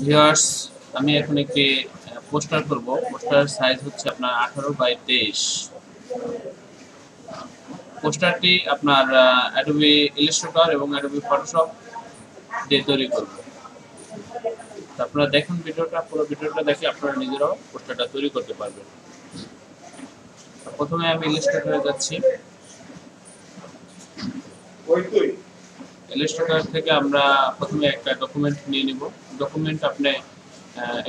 Viewers, আমি এখন একটি পোস্টার করব। পোস্টার সাইজ হচ্ছে আপনার 18x23। পোস্টারটি আপনার অ্যাডোবি ইলাস্ট্রেটর এবং অ্যাডোবি ফটোশপ দিয়ে তৈরি করব। তো আপনারা দেখুন ভিডিওটা, পুরো ভিডিওটা দেখে আপনারা নিজেরাও পোস্টারটা তৈরি করতে পারবেন। প্রথমে আমি ইলাস্ট্রেটরে যাচ্ছি। ইলাস্ট্রেটর থেকে আমরা প্রথমে একটা ডকুমেন্ট নিয়ে নিব। ডকুমেন্ট আপনি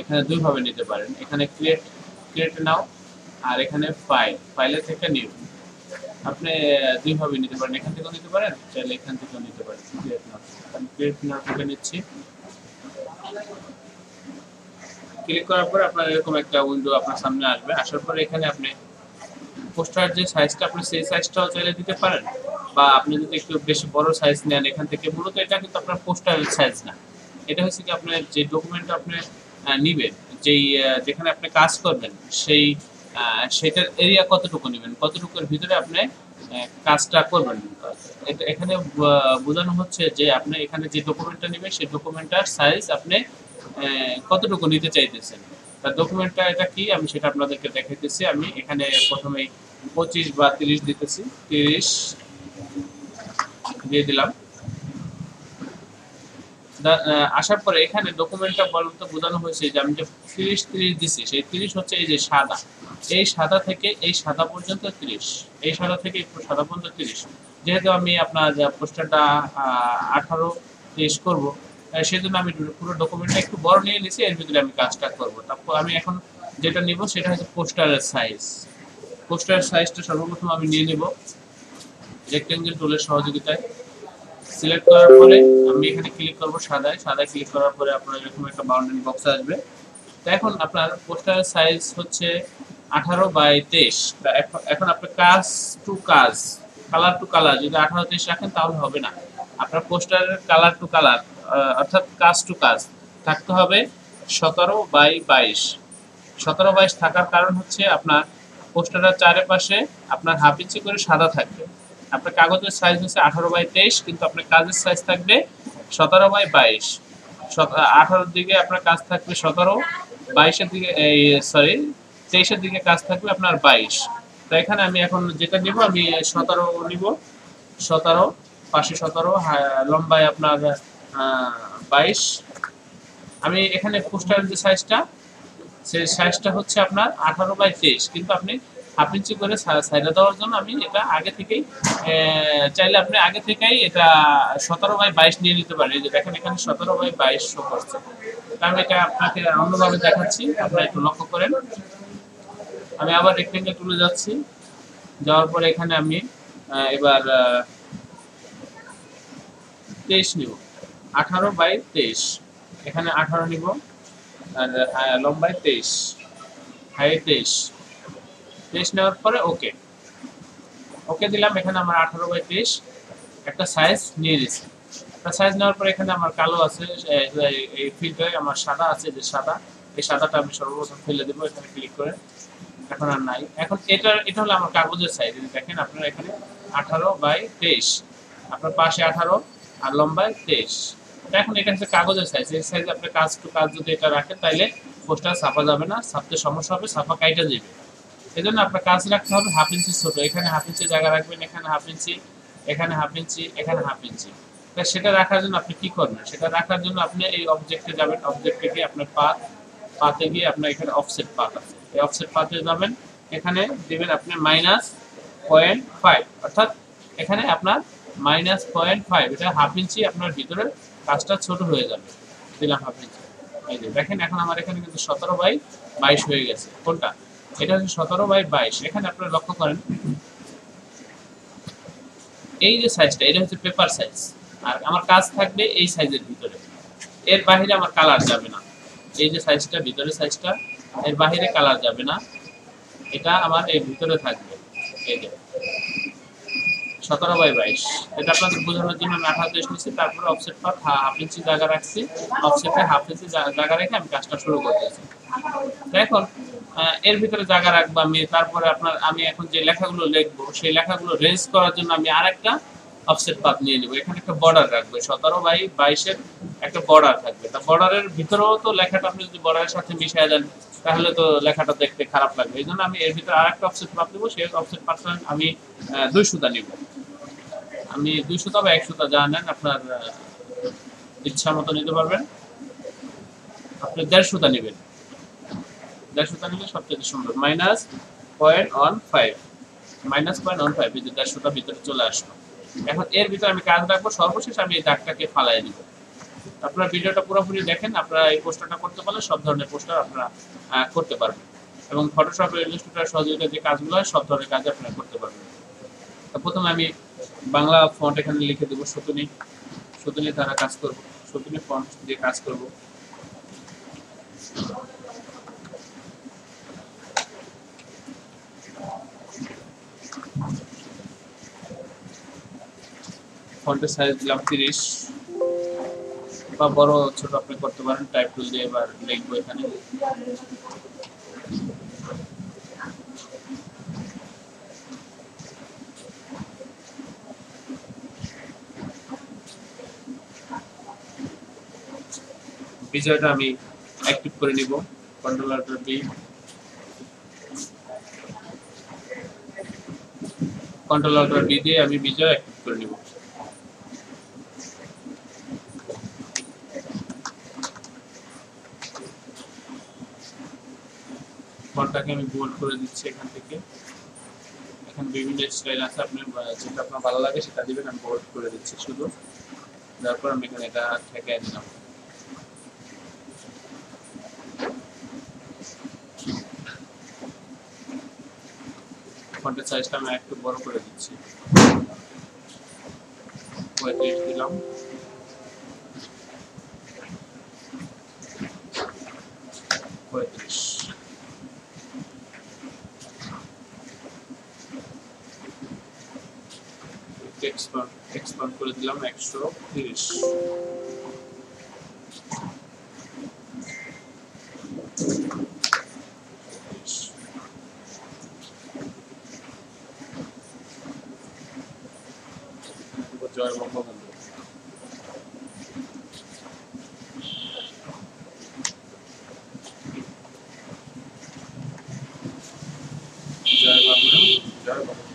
এখানে দুইভাবে নিতে পারেন। এখানে ক্রিয়েট নাও, আর এখানে ফাইলের থেকে নিউ। আপনি দুইভাবে নিতে পারেন, এখান থেকেও নিতে পারেন, চাইলে এখান থেকেও নিতে পারেন। আমি ক্রিয়েট নাও থেকে নিচ্ছি। ক্লিক করার পর আপনার এরকম একটা উইন্ডো আপনার সামনে আসবে। আসার পরে এখানে আপনি পোস্টার যে সাইজটা, আপনি সেই সাইজটাও চাইলে দিতে পারেন, বা আপনি যদি একটু বেশি বড় সাইজ নেন এখান থেকে। মূলত এটা কিন্তু আপনার পোস্টারের সাইজ না, এটা হচ্ছে কি আপনার যে ডকুমেন্ট আপনি নিবেন, যেই যেখানে আপনি কাজ করবেন, সেই সেটার এরিয়া কতটুকু নেবেন, কতটুকুর ভিতরে আপনি কাজটা করবেন। এটা এখানে বোঝানো হচ্ছে যে আপনি এখানে যে ডকুমেন্টটা নেবেন সেই ডকুমেন্টটার সাইজ আপনি কতটুকু নিতে চাইতেছেন। তার ডকুমেন্টটা এটা কি আমি সেটা আপনাদেরকে দেখাইতেছি। আমি এখানে প্রথমে 25 বা 30 দিতেছি। 30 দিয়ে দিলাম। আসার পরে এখানে ডকুমেন্টটা বলতে বোঝানো হয়েছে যে আমি যে 30 দিছি, সেই 30 হচ্ছে এই যে সাদা, এই সাদা থেকে এই সাদা পর্যন্ত 30, এই সাদা থেকে একটু সাদা পর্যন্ত 30। যেহেতু আমি আপনার পোস্টারটা 18 করব, সেজন্য আমি পুরো ডকুমেন্টটা একটু বড় নিয়ে নিয়েছি, এর ভিতরে আমি কাজটা করব। তারপর আমি এখন যেটা নিব সেটা হচ্ছে পোস্টারের সাইজ। পোস্টারের সাইজটা সর্বপ্রথম আমি নিয়ে নিব রেক্টেঙ্গেল টুলের সহযোগিতায়। সিলেক্ট করার পরে আমি এখানে ক্লিক করব সাদায় ক্লিক করার পরে আপনার এরকম একটা বাউন্ডারি বক্স আসবে। তো এখন আপনার পোস্টারের সাইজ হচ্ছে 18x23। এখন আপনার কাজ টু কাজ, কালার টু কালার যদি 18-23 রাখেন তাহলে হবে না। আপনার পোস্টারের কালার টু কালার অর্থাৎ কাজ টু কাজ থাকতে হবে 17x22। 17x22 থাকার কারণ হচ্ছে আপনার পোস্টারের চারপাশে আপনার হাফ ইঞ্চি করে সাদা থাকবে। আপনার কাগজের সাইজ হচ্ছে 18x23, কিন্তু আপনার কাজের সাইজ থাকবে 17x22। 18-র দিকে আপনার কাজ থাকবে 17, 22-এর দিকে সরি 23-এর দিকে কাজ থাকবে আপনার 22। তো এখানে আমি এখন যেটা নিব আমি 17 নিব। 17 পাশে 17, লম্বায় আপনার 22। আমি এখানে পোস্টারের যে সাইজটা, সেই সাইজটা হচ্ছে আপনার 18x23, কিন্তু আপনি হাফ ইঞ্চি করে সাইডে দেওয়ার জন্য আমি এটা আগে থেকেই চাইলে আপনি আগে থেকেই এটা 17x22 নিয়ে নিতে পারেন। এই যে দেখেন এখানে 17x22 শো করছে। আমি এটা আপনাকে অন্যভাবে দেখাচ্ছি, আপনারা একটু লক্ষ্য করেন। আমি আবার রেক্টেঙ্গেল টুলে যাচ্ছি। যাওয়ার পরে এখানে আমি এবার 23 নিব। 18x23, এখানে 18 নিব, আর লম্বায় 23, হাইট 23 নেওয়ার পরে ওকে দিলাম। এখানে আমার 18x23 একটা সাইজ নিয়ে নিয়েছি। একটা সাইজ নেওয়ার পরে এখানে আমার কালো আছে, এই ফিল্টারে আমার সাদা আছে, যে সাদা, এই সাদাটা আমি সর্বপ্রথম ফেলে দেবো এখানে ক্লিক করে। এখন আর নাই। এখন এটা হলো আমার কাগজের সাইজ। দেখেন আপনারা এখানে 18x23, আপনার পাশে 18 আর লম্বায় 23। এখন এটা হচ্ছে কাগজের সাইজ। এই সাইজ আপনি কাজ টু কাজ যদি এটা রাখেন তাহলে পোস্টার ছাপা যাবে না, ছাপতে সমস্যা হবে, ছাপা কাইটা যাবে। এই জন্য আপনার কাজ রাখতে হবে হাফ ইঞ্চি ছোট। এখানে হাফ ইঞ্চি জায়গা রাখবেন, এখানে হাফ ইঞ্চি, এখানে হাফ ইঞ্চি, এখানে হাফ ইঞ্চি। সেটা রাখার জন্য আপনি কি করবেন, সেটা রাখার জন্য আপনি এই অবজেক্টে যাবেন। অবজেক্টে গিয়ে আপনার পাতে গিয়ে আপনার এখানে অফসেট পাত আছে, এই অফসেট পাতে যাবেন। এখানে দিবেন আপনি -0.5, অর্থাৎ এখানে আপনার -0.5, এটা হাফ ইঞ্চি আপনার ভিতরে কাজটা ছোট হয়ে যাবে। দিলাম হাফ ইঞ্চি। এই যে দেখেন এখন আমার এখানে কিন্তু 17x22 হয়ে গেছে। কোনটা? এটা হচ্ছে 17x22। এখানে আপনারা লক্ষ্য করেন এই যে সাইজটা, এটা হচ্ছে পেপার সাইজ, আর আমার কাজ থাকবে এই সাইজের ভিতরে, এর বাইরে আমার কালার যাবে না। এই যে সাইজটা, ভিতরে সাইজটা, এর বাইরে কালার যাবে না, এটা আমার এর ভিতরে থাকবে। এই যে 17x22, এটা আপনাদের বোঝানোর জন্য আমি 18 নিচ্ছি। তারপরে অফসেট পাত হাফ ইঞ্চি জায়গা রাখছি, অফসেটে হাফ ইঞ্চি জায়গা রেখে আমি কাজটা শুরু করতেছি। এখন এর ভিতরে জায়গা রাখবো আমি। তারপরে আমি এখন যে লেখাগুলো লিখবো সেই লেখাগুলো রেঞ্জ করার জন্য আমি আরেকটা অফসেট পাথ নিয়ে নিব। এখানে একটা বর্ডার রাখবো 17/22 এর একটা বর্ডার থাকবে। তা বর্ডারের ভিতরেও তো লেখাটা আপনি যদি বর্ডারের সাথে মিশিয়ে দেন তাহলে তো লেখাটা দেখতে খারাপ লাগবে। এইজন্য আমি এর ভিতরে আরেকটা অফসেট পাথ নিব। সেই অফসেট পাথটা আমি 2 সুতা নিব। আমি 2 সুতা বা 1 সুতা যা নেন আপনার ইচ্ছা মতো নিতে পারবেন। আপনি 1.5 সুতা নেবেন। 1.5 সুতা নিলে সবচেয়ে সুন্দর। -0.15 -0.15 এই যে 1.5 সুতা ভিতরে চলে আসলো। এখন এর ভিতরে আমি কাজ রাখবো। সর্বশেষ আমি এই দাগটাকে ফালায় দিব। আপনারা ভিডিওটা পুরোপুরি দেখেন। আপনারা এই পোস্টারটা করতে পারলে সব ধরনের পোস্টার আপনারা করতে পারবেন এবং ফটোশপ ইলাস্ট্রেটর সহযোগিতা যে কাজগুলো হয় সব ধরনের কাজ আপনারা করতে পারবেন। তো প্রথমে আমি বাংলা ফন্ট এখানে লিখে দেব শতুনি। শতুনি দ্বারা কাজ করব। শতুনি ফন্ট দিয়ে কাজ করব। ফন্টের সাইজ দিলাম 30 বা বড় ছোট আপনি করতে পারেন। টাইপ টুল দিয়ে এবার লিখবো এখানে। বিজয়টা আমি অ্যাক্টিভ করে নিব। Control alter B. Control alter B দিয়ে আমি বিজয় অ্যাক্টিভ করে নিব। ফন্টটাকে আমি বোল্ড করে দিচ্ছি এখান থেকে। এখানে বিভিন্ন স্টাইল আছে, আপনি যেটা আপনার ভালো লাগে সেটা দিবেন। আমি বোল্ড করে দিচ্ছি শুধু। তারপর আমি এখানে এটা ঠেকাই দিলাম। ফন্টের সাইজটা আমি একটু বড় করে দিচ্ছি। 35 দিলাম। এক্সপান্ড করে দিলাম 130। জয় বঙ্গবন্ধু। জয় বাংলা, জয় বঙ্গবন্ধু।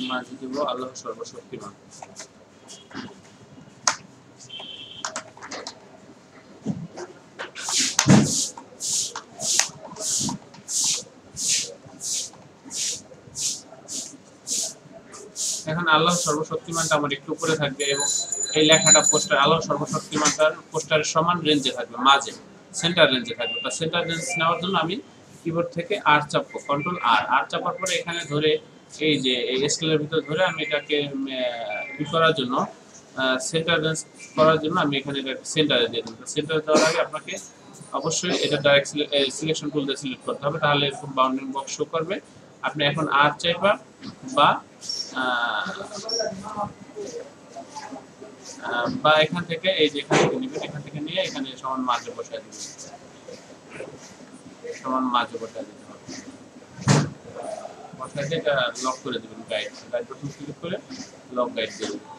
মাঝে দেব আল্লাহ সর্বশক্তিমান। এখন আল্লাহ সর্বশক্তিমানটা আমার একটু উপরে থাকবে এবং এই লেখাটা পোস্টার আল্লাহ সর্বশক্তিমানটার পোস্টারের সমান রেঞ্জে থাকবে, মাঝে সেন্টার রেঞ্জে থাকবে। তা সেন্টার রেঞ্জ নেওয়ার জন্য আমি কিবোর্ড থেকে আর চাপবো, কন্ট্রোল আর চাপার পরে এখানে ধরে এই যে এই স্কেলের ভিতর ধরে আমি এটাকে ই করার জন্য সেন্টার রেঞ্জ করার জন্য আমি এখানে এটা সেন্টারে দিয়ে দেবো। সেন্টারে দেওয়ার আগে আপনাকে অবশ্যই এটা ডাইরেক্ট সিলেকশন টুল দিয়ে সিলেক্ট করতে হবে, তাহলে এরকম বাউন্ডিং বক্স শো করবে। আপনি এখন আর চাইবা বা এখান থেকে এই যে এখান থেকে নেবেন, এখান থেকে নিয়ে এখানে সমান মাঝে বসায় দিবেন। সমান মাঝে বসায় দিতে হবে। বসায় দিয়ে এটা লক করে দিবেন। গাইড বাটন ক্লিক করে লক গাইড দিয়ে দিবেন।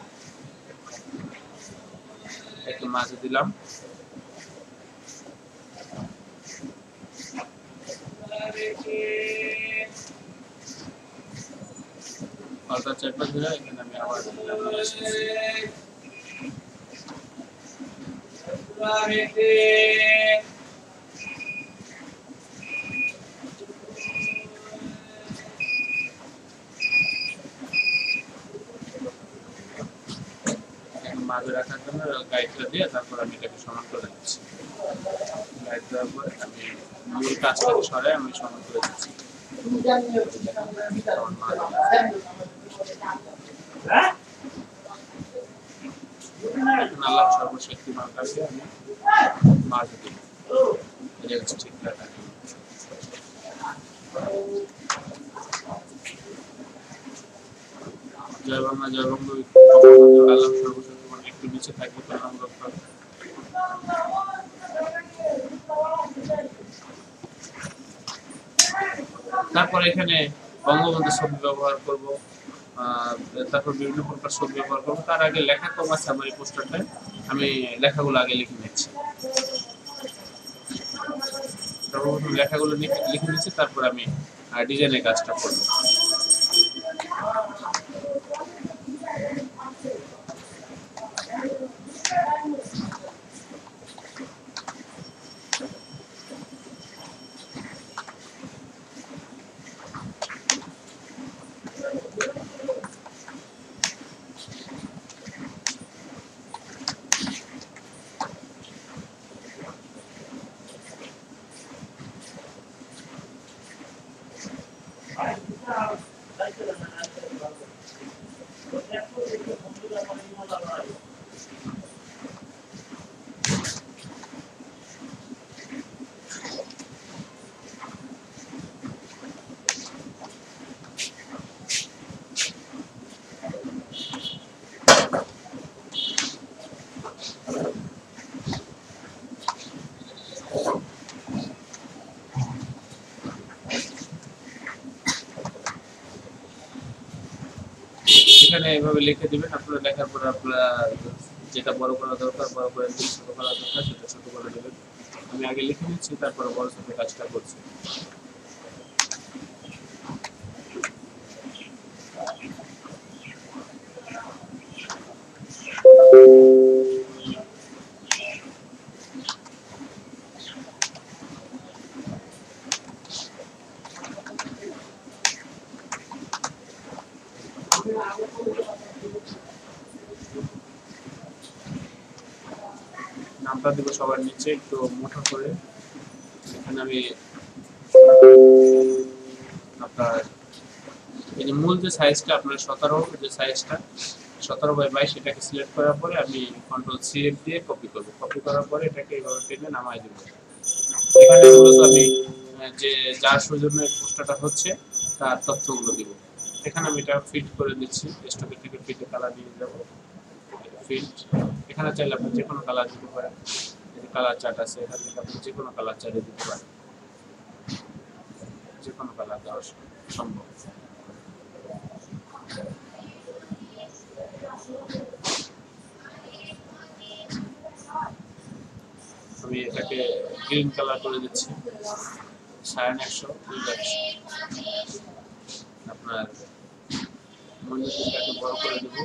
একটু মাঝে দিলাম। অল্টার চাপা ধরে এখানে আমি আবার মাঝে রাখার জন্য গাইডটা দিয়ে তারপর আমি এটাকে সমান করে দিচ্ছি। গাইড দেওয়ার পরে আমি মূল কাজটাকে সরাই আমি সমান করে দিচ্ছি। আল্লাহ সর্বশক্তিমানটাকে আমি মাঝে দিই। ঠিক রাখা। জয় বাংলা, জয় বঙ্গ। আল্লাহ সর্বশক্তিমান একটু নিচে থাকবে প্রণাম রক্ষা। তারপর এখানে বঙ্গবন্ধু ছবি ব্যবহার করব, তারপর বিভিন্ন প্রকার ছবি ব্যবহার করবো। তার আগে লেখা কম আছে আমার এই পোস্টারটায়, আমি লেখাগুলো আগে লিখে নিচ্ছি। সর্বপ্রথম লেখাগুলো লিখে নিচ্ছি, তারপর আমি ডিজাইনের কাজটা করবো। এখানে এভাবে লিখে দিবেন। আপনারা লেখার পর আপনারা যেটা বড় করা দরকার বড় করে দিবেন, ছোট করা দরকার সেটা ছোট করে দেবেন। আমি আগে লিখে নিচ্ছি, তারপরে বড় ছোট কাজটা করছি। নামটা দিব সবার নিচে একটু মোটা করে। এখানে আমি আপনার এই যে মূল যে সাইজটা আপনার 17 যে সাইজটা 17/22 সেটাকে সিলেক্ট করার পরে আমি কন্ট্রোল-CF দিয়ে কপি করব। কপি করার পরে এটাকে এইভাবে টেনে নামায় দেব। এখানে মূলত আমি যে যার সৌজন্য এই পোস্টারটা হচ্ছে তার তথ্যগুলো দিব। এখানে আমি এটা ফিট করে দিচ্ছি। স্টকে থেকে ফিটে কালার দিয়ে দেব। ফিট এখানে চাইলে আপনি যে কোনো কালার দিতে পারেন। এই কালার চার্ট আছে, এখান থেকে আপনি যে কোনো কালার চার্টে দিতে পারেন। যে কোনো কালার দেওয়া সম্ভব। আমি এটাকে গ্রিন কালার করে দিচ্ছি। 150 আপনার মনিটরটাকে বড় করে দেব।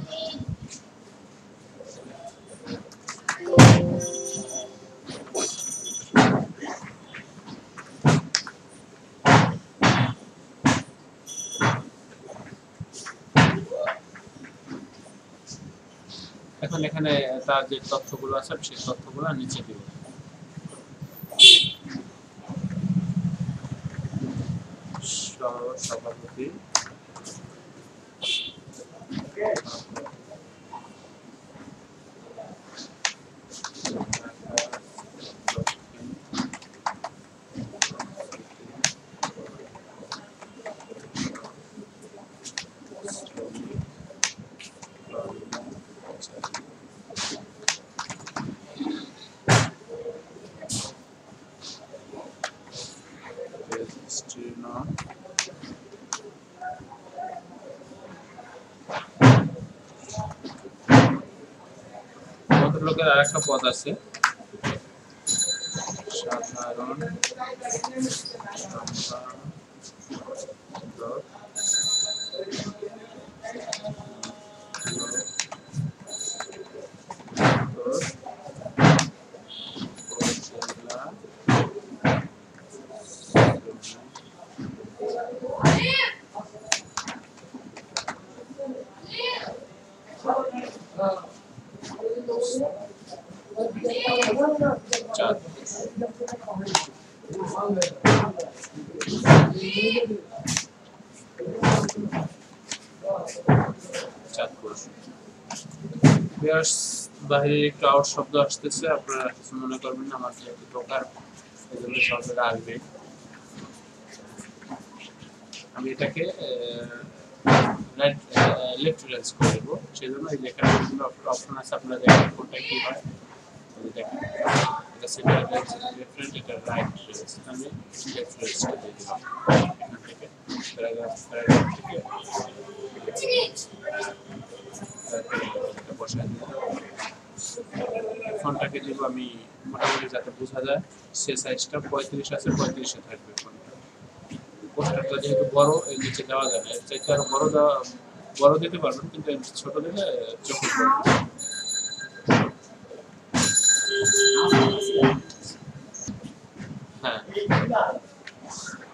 এখন এখানে তার যে তথ্যগুলো আছে সেই তথ্যগুলো নিচে দিব। সভাপতি ভদ্রলোকের আরেকটা পদ আছে, সাধারণ বাইরে একটু আউট শব্দ আসতেছে, আপনারা কিছু মনে করবেন না, আমার যেহেতু দোকান এজন্য শব্দটা আসবে। আমি এটাকে লেফট রেঞ্জ করে দেবো, সেই জন্য এই যেখানে বিভিন্ন অপশন আছে আপনারা দেখেন কোনটা কি হয়। দেখেন এটা সেন্টার রেঞ্জ লেফট রেঞ্জ, এটা রাইট রেঞ্জ, আমি লেফট রেঞ্জটা দিয়ে দিলাম। এখান থেকে প্যারাগ্রাফ থেকে বসাই দিলাম। ফন্টটাকে দিব আমি মোটামুটি যাতে বোঝা যায় সে সাইজটা 35 আছে, 35-এ থাকবে ফন্টটা। পোস্টারটা যেহেতু বড়, এর নিচে দেওয়া যাবে, এর চাইতে আরো বড় দিতে পারবেন, কিন্তু ছোট দিলে চোখে পড়বে। হ্যাঁ,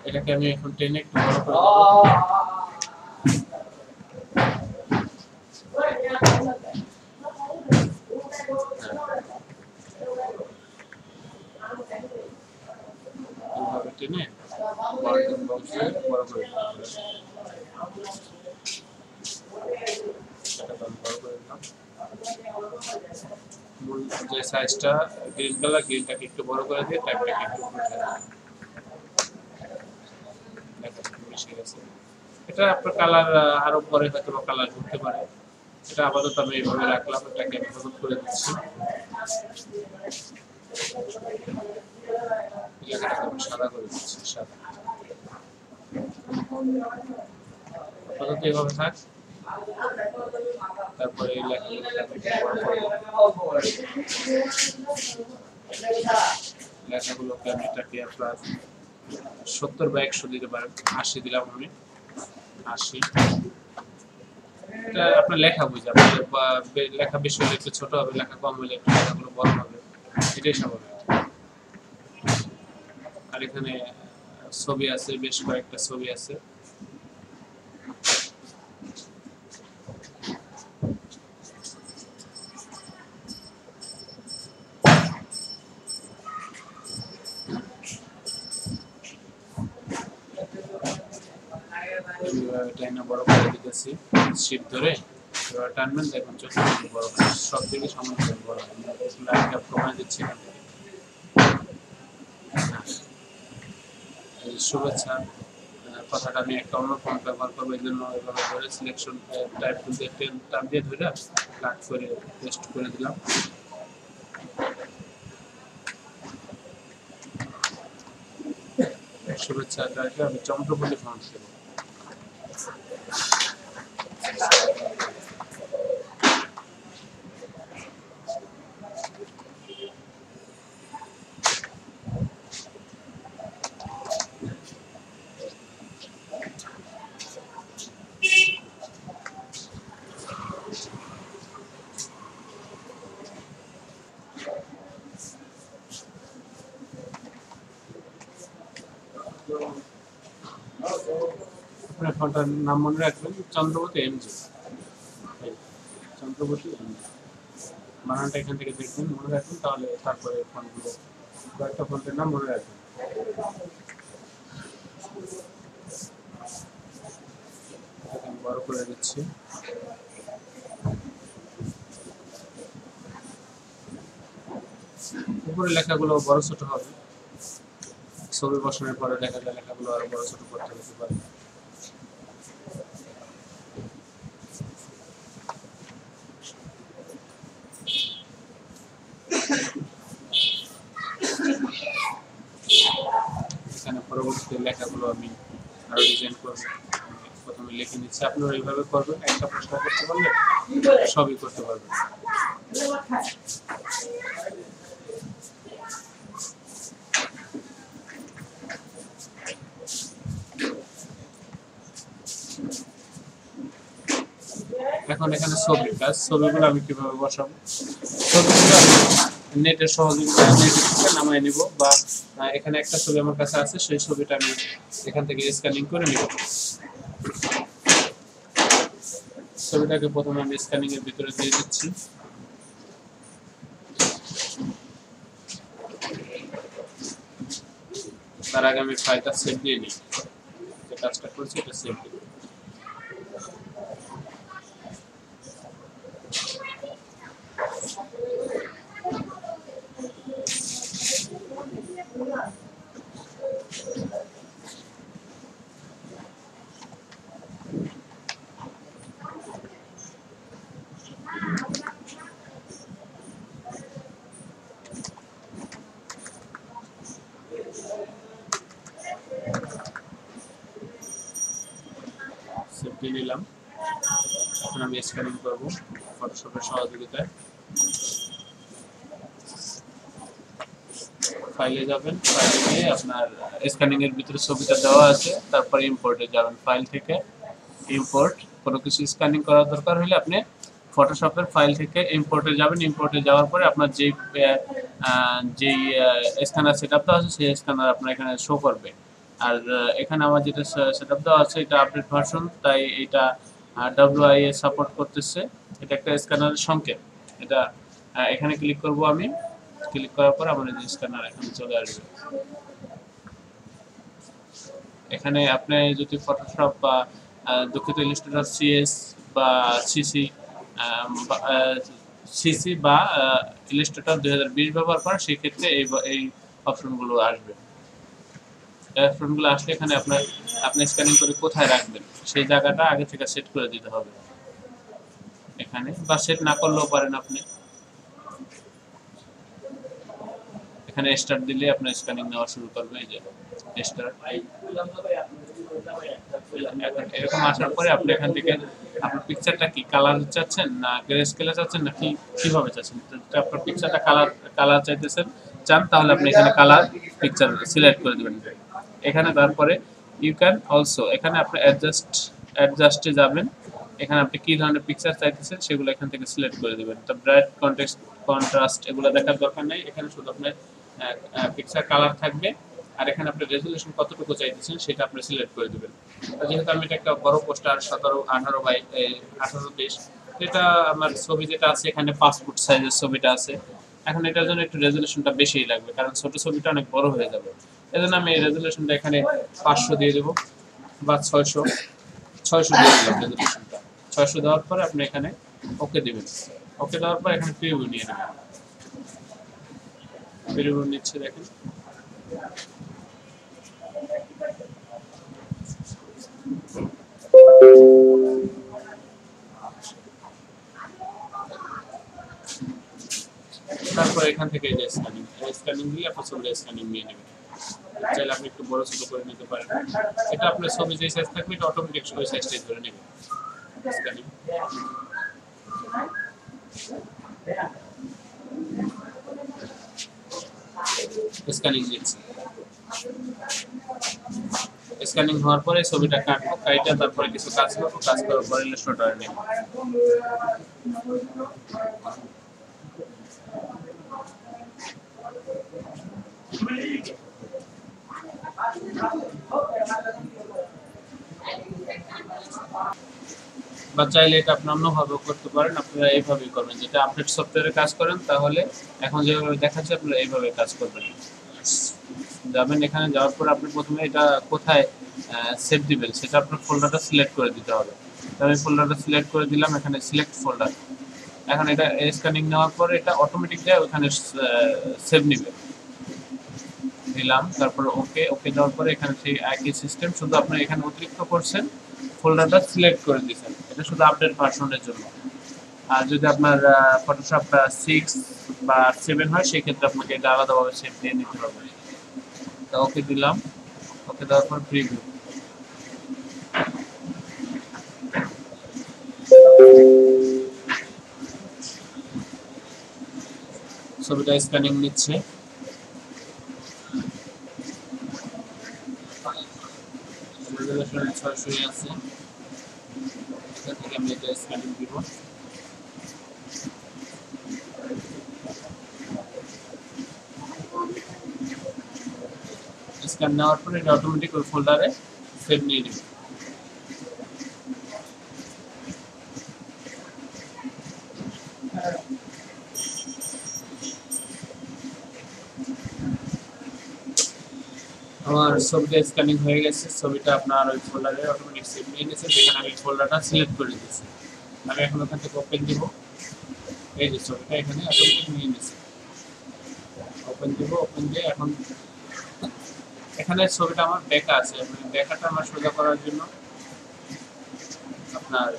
এটাকে আমি এখন টেনে একটু বড় করে দেবো। এইভাবে টেনে মার্জিন বক্সে বড় করে দিতে হবে। বড় করে দিলাম। মূল যে সাইজটা গ্রিন কালার, গ্রিনটাকে একটু বড় করে দিয়ে টাইপটাকে একটু উঠে মিশে গেছে। এটা আপনার কালার আরো পরে হয়তো বা কালার করতে পারে। এটা আপাতত আমি এইভাবে রাখলাম, এটাকে আমি হলুদ করে দিচ্ছি। লেখাটাকে আমি সাদা করে দিচ্ছি, সাদা। আপাতত এইভাবে থাক। তারপরে এই লেখাগুলোকে আমি এটাকে আপনার 70 বা 100 দিতে পারেন। 80 দিলাম আমি, 80। এটা আপনার লেখা বুঝে, আপনার লেখা বেশি হলে একটু ছোট হবে, লেখা কম হলে একটু লেখাগুলো বড় হবে, এটাই স্বাভাবিক। আর এখানে ছবি আছে, বেশ কয়েকটা ছবি আছে। টাইনা বড় করে দিতেছি, শিপ ধরে এবার টানবেন, দেখুন চোখে বড়, সব দিকে সমান বড়। লাইটটা কমায় দিচ্ছি এখান থেকে। শুভেচ্ছা কথাটা আমি একটা অন্য ফন্ট ব্যবহার করবো, এই জন্য এভাবে ধরে সিলেকশন টাইপ টুলতে টান দিয়ে ধরে কাট করে পেস্ট করে দিলাম। শুভেচ্ছাটাকে আমি চন্দ্রপল্লী ফন্ট দেবো। আপনার ফন্টের নাম মনে রাখবেন, চন্দ্রবতী এমজি। চন্দ্রবতী এমজি বানানটা এখান থেকে দেখবেন, মনে রাখবেন, তাহলে তারপরে ফন্টগুলো কয়েকটা ফন্টের নাম মনে রাখবেন। বড় করে দিচ্ছি। উপরে লেখাগুলো বড় ছোট হবে, ছবি বসানোর পরে দেখা যায় লেখাগুলো আরো বড় ছোট করতে হতে পারে। এখানে পরবর্তীতে লেখাগুলো আমি আরো ডিজাইন করবো, প্রথমে লিখে নিচ্ছি। আপনারা এইভাবে করবেন, একটা প্রশ্ন করতে পারলে সবই করতে পারবেন। এখন এখানে ছবির কাজ, ছবিগুলো আমি কিভাবে বসাবো, ছবিগুলো আমি নেটের সহযোগিতা নেট থেকে নামায় নিব, বা এখানে একটা ছবি আমার কাছে আছে, সেই ছবিটা আমি এখান থেকে স্ক্যানিং করে নিব। ছবিটাকে প্রথমে আমি স্ক্যানিং এর ভিতরে দিয়ে দিচ্ছি। তার আগে আমি ফাইলটা সেভ দিয়ে নিই, যে কাজটা করছি এটা সেভ দিই। নিয়ে নিলাম। এখন আমি স্ক্যানিং করব ফটোশপের সহযোগিতায়। ফাইলে যাবেন, ফাইলে গিয়ে আপনার স্ক্যানিং এর ভিতরে ছবিটা দেওয়া আছে, তারপর ইম্পোর্টে যাবেন। ফাইল থেকে ইম্পোর্ট, কোনো কিছু স্ক্যানিং করার দরকার হলে আপনি ফটোশপের ফাইল থেকে ইম্পোর্টে যাবেন। ইম্পোর্টে যাওয়ার পরে আপনার যেই স্ক্যানার সেটআপ দেওয়া আছে সেই স্ক্যানার আপনার এখানে শো করবে। আর এখানে আমার যেটা সেটআপ দেওয়া আছে এটা আপডেট ভার্সন, তাই এটা WIA সাপোর্ট করতেছে। এটা একটা স্ক্যানারের সংকেত। এটা এখানে ক্লিক করব আমি। ক্লিক করার পর আমার এই স্ক্যানার এখানে চলে আসবে। এখানে আপনি যদি ফটোশপ বা দুঃখিত ইলাস্ট্রেটর CS বা CC বা ইলাস্ট্রেটর 2020 ব্যবহার করেন, সেই ক্ষেত্রে এই অপশনগুলো আসবে। এই অপশনগুলো আসলে এখানে আপনি স্ক্যানিং করে কোথায় রাখবেন সেই জায়গাটা আগে থেকে সেট করে দিতে হবে এখানে, বা সেট না করলেও পারেন আপনি। এখানে স্টার্ট দিলে আপনার স্ক্যানিং নেওয়া শুরু করবে। এই যে স্টার্ট। এখন এরকম আসার পরে আপনি এখান থেকে আপনার পিকচারটা কি কালার চাচ্ছেন না গ্রে স্কেলে চাচ্ছেন না কিভাবে চাচ্ছেন। আপনার পিকচারটা কালার চান তাহলে আপনি এখানে কালার পিকচার সিলেক্ট করে দিবেন। এখানে তারপরে ইউ ক্যান অলসো, এখানে আপনি অ্যাডজাস্টে যাবেন। এখানে আপনি কি ধরনের পিকচার চাইতেছেন সেগুলো এখান থেকে সিলেক্ট করে দিবেন। তো ব্রাইট, কন্ট্রাস্ট এগুলো দেখার দরকার নেই। এখানে শুধু আপনার পিকচার কালার থাকবে, আর এখানে আপনি রেজোলিউশন কতটুকু চাইতেছেন সেটা আপনি সিলেক্ট করে দিবেন। যেহেতু আমি এটা একটা বড় পোস্টার 17-18 বাই 18-20, এটা আমার ছবি যেটা আছে এখানে 5 ফুট সাইজের ছবিটা আছে। এখন এটার জন্য একটু রেজোলিউশনটা বেশিই লাগবে, কারণ ছোট ছবিটা অনেক বড় হয়ে যাবে। এজন্য আমি এই রেজোলিউশনটা এখানে 500 দিয়ে দেব বা 600 দিয়ে দিলাম রেজোলিউশনটা। 600 দেওয়ার পরে আপনি এখানে ওকে দিবেন। ওকে দেওয়ার পর এখানে প্রিভিউ নিয়ে নেবেন। প্রিভিউ নিচ্ছে দেখেন। তারপর এখান থেকে এই যে স্ক্যানিং দিয়ে আপনি ছবিটা স্ক্যানিং নিয়ে নেবেন। চাইলে আপনি একটু বড় ছোট করে নিতে পারেন। এটা আপনার ছবি যে সাইজ থাকবে এটা অটোমেটিক ওই সাইজটাই ধরে নেবে। স্ক্যানিং নিচ্ছে। স্ক্যানিং হওয়ার পরে ছবিটা কাটবো, কাইটা তারপরে কিছু কাজ করবো, কাজ করার পরে ইলাস্ট্রেটরে নেব। বা চাইলে এটা আপনি অন্যভাবে করতে পারেন। আপনারা এইভাবেই করবেন, যেটা আপডেট সফটওয়্যারে কাজ করেন তাহলে এখন যেভাবে দেখাচ্ছে আপনারা এইভাবে কাজ করবেন। যাবেন, এখানে যাওয়ার পর আপনি প্রথমে এটা কোথায় সেভ দিবেন সেটা আপনার ফোল্ডারটা সিলেক্ট করে দিতে হবে। আমি ফোল্ডারটা সিলেক্ট করে দিলাম, এখানে সিলেক্ট ফোল্ডার। এখন এটা স্ক্যানিং নেওয়ার পরে এটা অটোমেটিক যায় ওখানে সেভ নেবে। দিলাম, তারপর ওকে দেওয়ার পরে এখানে সেই একই সিস্টেম, শুধু আপনি এখানে অতিরিক্ত করছেন ফোল্ডারটা সিলেক্ট করে দিয়েছেন। এটা শুধু আপডেট ভার্সনের জন্য। আর যদি আপনার ফটোশপ 6 বা 7 হয় সেই ক্ষেত্রে আপনাকে এটা আলাদাভাবে সেভ দিয়ে নিতে হবে। তো ওকে দিলাম, ওকে দেওয়ার পর প্রিভিউ। ছবিটা স্ক্যানিং নিচ্ছে। রেজোলিউশন 600 আছে। এখান থেকে আমি এটা স্ক্যানিং দিব। স্ক্যান নেওয়ার পরে এটা অটোমেটিক ওই ফোল্ডারে সেভ নিয়ে নেবে। আমার ছবিটা স্ক্যানিং হয়ে গেছে। ছবিটা আপনার ওই ফোল্ডারে অটোমেটিক সেভ নিয়ে নিয়েছে, যেখানে আমি ফোল্ডারটা সিলেক্ট করে দিয়েছি। আমি এখন ওখান থেকে ওপেন দিব। এই যে ছবিটা এখানে অটোমেটিক নিয়ে নিয়েছে। ওপেন দিব, ওপেন দিয়ে এখন এখানে ছবিটা আমার বেঁকা আছে। বেঁকাটা আমার সোজা করার জন্য আপনার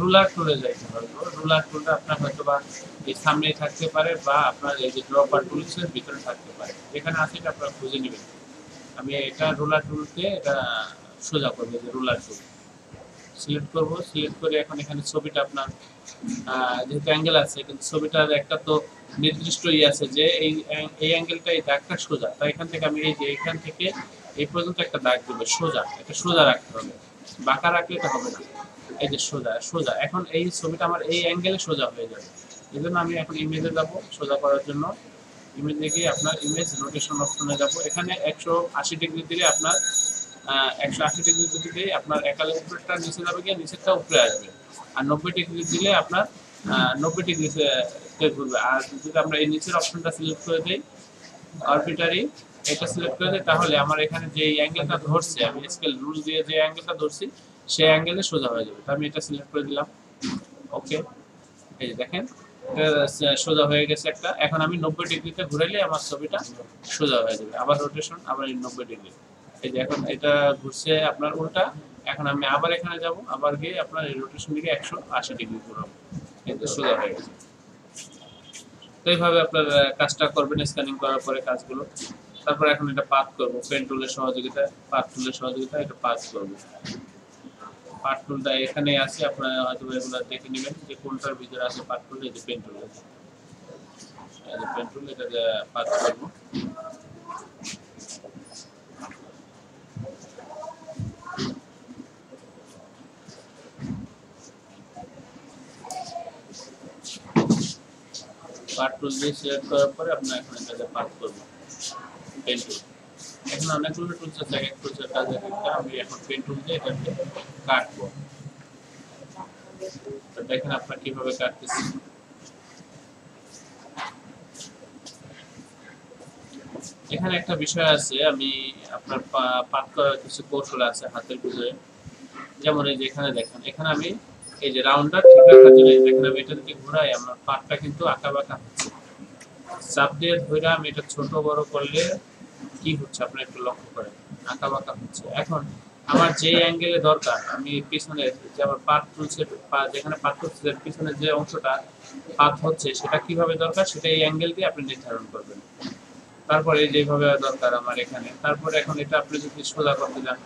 রুলার টুলে যাইতে হবে। রুলার টুলটা আপনার হয়তো বা এই সামনেই থাকতে পারে বা আপনার এই যে ড্রপার টুলসের ভিতরে থাকতে পারে, যেখানে আছে এটা আপনারা খুঁজে নেবেন। আমি এটা রুলার টুলতে এটা সোজা করবো, যে রুলার টুল সিলেক্ট করব। সিলেক্ট করে এখন এখানে ছবিটা আপনার যেহেতু অ্যাঙ্গেল আছে, কিন্তু ছবিটার একটা তো নির্দিষ্ট আছে যে এই অ্যাঙ্গেলটা, এই দাগটা সোজা, তাই এখান থেকে আমি এই যে এখান থেকে এই পর্যন্ত একটা দাগ দেবো সোজা, এটা সোজা রাখতে হবে, বাঁকা রাখলে তো হবে না। এই যে সোজা সোজা, এখন এই ছবিটা আমার এই অ্যাঙ্গেলে সোজা হয়ে যাবে। এই জন্য আমি এখন ইমেজে যাবো সোজা করার জন্য। ইমেজে গিয়ে আপনার ইমেজ রোটেশন অপশনে যাব। এখানে 180 ডিগ্রি দিলে আপনার 180 ডিগ্রি দিলে আপনার একালে উপরেরটা নিচে যাবে, গিয়ে নিচেরটা উপরে আসবে। আর 90 ডিগ্রি দিলে আপনার 90 ডিগ্রিতে ঘুরবে। আর যদি আমরা এই নিচের অপশনটা সিলেক্ট করে দিই, আরবিটারি এটা সিলেক্ট করে দিই, তাহলে আমার এখানে যে অ্যাঙ্গেলটা ধরছে, আমি স্কেল রুল দিয়ে যে অ্যাঙ্গেলটা ধরছি সেই অ্যাঙ্গেলে সোজা হয়ে যাবে। তো আমি এটা সিলেক্ট করে দিলাম, ওকে। এই যে দেখেন সোজা হয়ে গেছে একটা। এখন আমি 90 ডিগ্রিতে ঘুরাইলে আমার ছবিটা সোজা হয়ে যাবে। আবার রোটেশন, আবার 90 ডিগ্রি। এই যে এখন এটা ঘুরছে আপনার উল্টা। এখন আমি আবার এখানে যাব, আবার গিয়ে আপনার এই রোটেশন দিকে 180 ডিগ্রি ঘুরাবো, কিন্তু সোজা হয়ে গেছে। তো এইভাবে আপনার কাজটা করবেন স্ক্যানিং করার পরে কাজগুলো। তারপর এখন এটা পাথ করব, পেন টুলের সহযোগিতায়, পাথ টুলের সহযোগিতায় এটা পাথ করব। পাথ টুলটা এখানে আছে, আপনারা হয়তো এগুলো দেখে নেবেন যে কোনটার ভিতরে আছে পাথ টুল। এই যে পেন টুল, এই যে পেন টুল, এটা পাথ করব। পাথ টুল দিয়ে সিলেক্ট করার পরে আপনারা এখন এটাকে পাথ করব, পেন টুল। এখন অনেকগুলো টুলস আছে, এক টুলসের কাজ একটা। আমি এখন পেন টুল দিয়ে এটাকে কাটবো। তো দেখেন আপনারা কিভাবে কাটতেছি। এখানে একটা বিষয় আছে, আমি আপনার পাথ করার কিছু কৌশল আছে হাতের ভিতরে। যেমন এই যে এখানে দেখেন, এখানে আমি এই যে রাউন্ডার ঠিক রাখার জন্য দেখেন আমি এটা যদি ঘুরাই, আমার পাথটা কিন্তু আঁকা বাঁকা হচ্ছে। চাপ দিয়ে ধরে আমি এটা ছোট বড় করলে কি হচ্ছে আপনি একটু লক্ষ্য করেন, আঁকা বাঁকা হচ্ছে। এখন আমার যে অ্যাঙ্গেলে দরকার, আমি পিছনে যে আমার পাথ টুলসের যেখানে পাথ টুলসের পিছনে যে অংশটা পাথ হচ্ছে, সেটা কিভাবে দরকার সেটা এই অ্যাঙ্গেল দিয়ে আপনি নির্ধারণ করবেন। তারপরে যেভাবে দরকার আমার এখানে, তারপরে এখন এটা আপনি যদি সোজা করতে যান,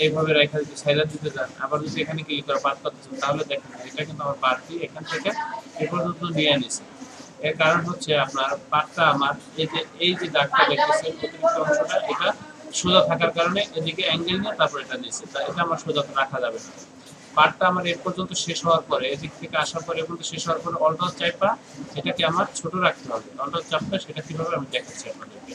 এইভাবে রেখা যদি সাইডার দিতে যান, আবার যদি এখানে ক্লিক করে পাথ করতে চান, তাহলে দেখেন এটা কিন্তু আমার পাথটি এখান থেকে এ পর্যন্ত নিয়ে আনিছে। এর কারণ হচ্ছে আপনার পাথটা আমার এই যে দাগটা দেখতেছেন অতিরিক্ত অংশটা, এটা সোজা থাকার কারণে এদিকে অ্যাঙ্গেল নিয়ে তারপর এটা নিচ্ছে, তাই এটা আমার সোজা রাখা যাবে না। পার্টটা আমার এর পর্যন্ত শেষ হওয়ার পরে, এদিক থেকে আসার পরে এর পর্যন্ত শেষ হওয়ার পরে অল্টার চাপা এটাকে আমার ছোট রাখতে হবে। অল্টার চাপটা সেটা কিভাবে আমি দেখাচ্ছি আপনাদেরকে।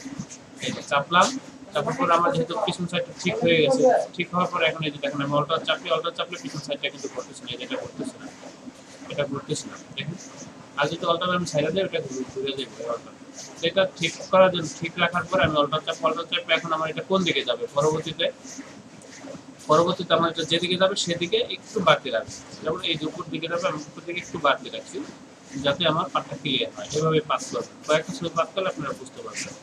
এই যে চাপলাম, চাপার পর আমার যেহেতু পিছন সাইডটা ঠিক হয়ে গেছে, ঠিক হওয়ার পরে এখন এই যে দেখেন আমি অল্টার চাপলে পিছন সাইডটা কিন্তু করতেছি না, এটা করতেছি না, এটা করতেছি না, দেখেন। আর যদি অল্টার আমি সাইডে দিই, ওটা ঘুরে যাবে অল্টার। এটা ঠিক করার জন্য, ঠিক রাখার পরে আমি অল্টার চাপে এখন আমার এটা কোন দিকে যাবে, পরবর্তীতে আমার এটা যেদিকে যাবে সেদিকে একটু বাড়তি রাখছি। যেমন এই যে উপর দিকে যাবে, আমি উপর দিকে একটু বাড়তি রাখছি যাতে আমার পাতটা ক্লিয়ার হয়। এভাবে পাত করবেন, কয়েকটা শুধু পাত করলে আপনারা বুঝতে পারবেন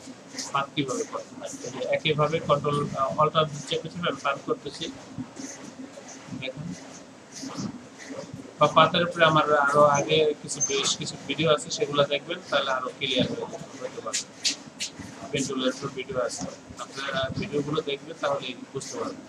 পাত কিভাবে করতে হয়। একইভাবে কন্ট্রোল অল্টার চেপে চেপে আমি পাত করতেছি, দেখুন। বা পাতের উপরে আমার আরো আগে বেশ কিছু ভিডিও আছে, সেগুলো দেখবেন, তাহলে আরো ক্লিয়ার হতে পারবে। পেন্টুলের উপর ভিডিও আছে, আপনারা ভিডিওগুলো দেখবেন তাহলে বুঝতে পারবেন।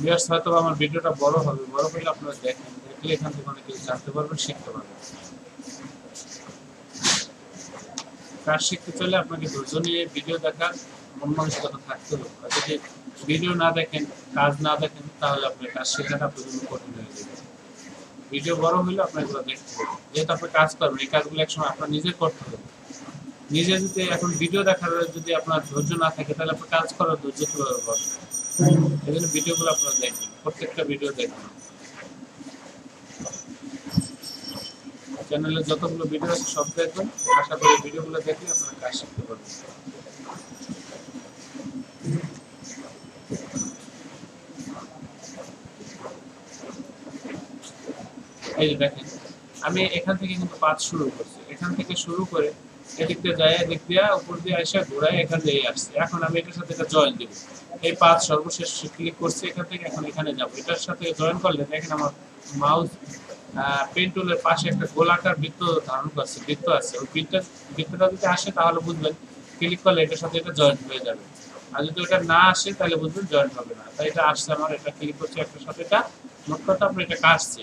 ভিউয়ার্স, হয়তো আমার ভিডিওটা বড় হবে, বড় হলে আপনারা দেখেন, দেখলে এখান থেকে অনেক কিছু জানতে পারবেন, শিখতে পারবেন। কাজ শিখতে চাইলে আপনাকে ধৈর্য নিয়ে ভিডিও দেখার মন মানসিকতা থাকতে হবে। আর যদি ভিডিও না দেখেন, কাজ না দেখেন, তাহলে আপনার কাজ শেখাটা আপনার জন্য কঠিন হয়ে যাবে। ভিডিও বড় হলে আপনার এগুলো দেখতে হবে, যেহেতু আপনি কাজ করবেন, এই কাজগুলো একসময় আপনার নিজে করতে হবে। নিজে যদি এখন ভিডিও দেখার যদি আপনার ধৈর্য না থাকে, তাহলে আপনার কাজ করার ধৈর্য কিভাবে পাবেন? এই জন্য ভিডিওগুলো আপনারা দেখবেন, প্রত্যেকটা ভিডিও দেখবেন। চ্যানেলে যতগুলো ভিডিও আছে সব দেখবেন, আশা করি ভিডিওগুলো দেখে আপনারা কাজ শিখতে পারবেন। এই যে দেখেন আমি এখান থেকে কিন্তু পাঁচ শুরু করছি, এখান থেকে শুরু করে এদিক দিয়ে যায়, এদিক দিয়ে উপর দিয়ে আসে ঘোরায় এখান দিয়ে আসছে। এখন আমি এটার সাথে এটা জয়েন দিব, এই পাঁচ সর্বশেষ ক্লিক করছি এখান থেকে, এখন এখানে যাব। এটার সাথে জয়েন করলে দেখেন আমার মাউস পেন টুলের পাশে একটা গোলাকার বৃত্ত ধারণ করছে, বৃত্ত আছে। ওই বৃত্তটা যদি আসে তাহলে বুঝবেন ক্লিক করলে এটার সাথে এটা জয়েন হয়ে যাবে, আর যদি ওটা না আসে তাহলে বুঝবেন জয়েন হবে না। তাই এটা আসছে আমার, এটা ক্লিক করছি একটার সাথে, এটা মোট কথা আপনি এটা কাটছি,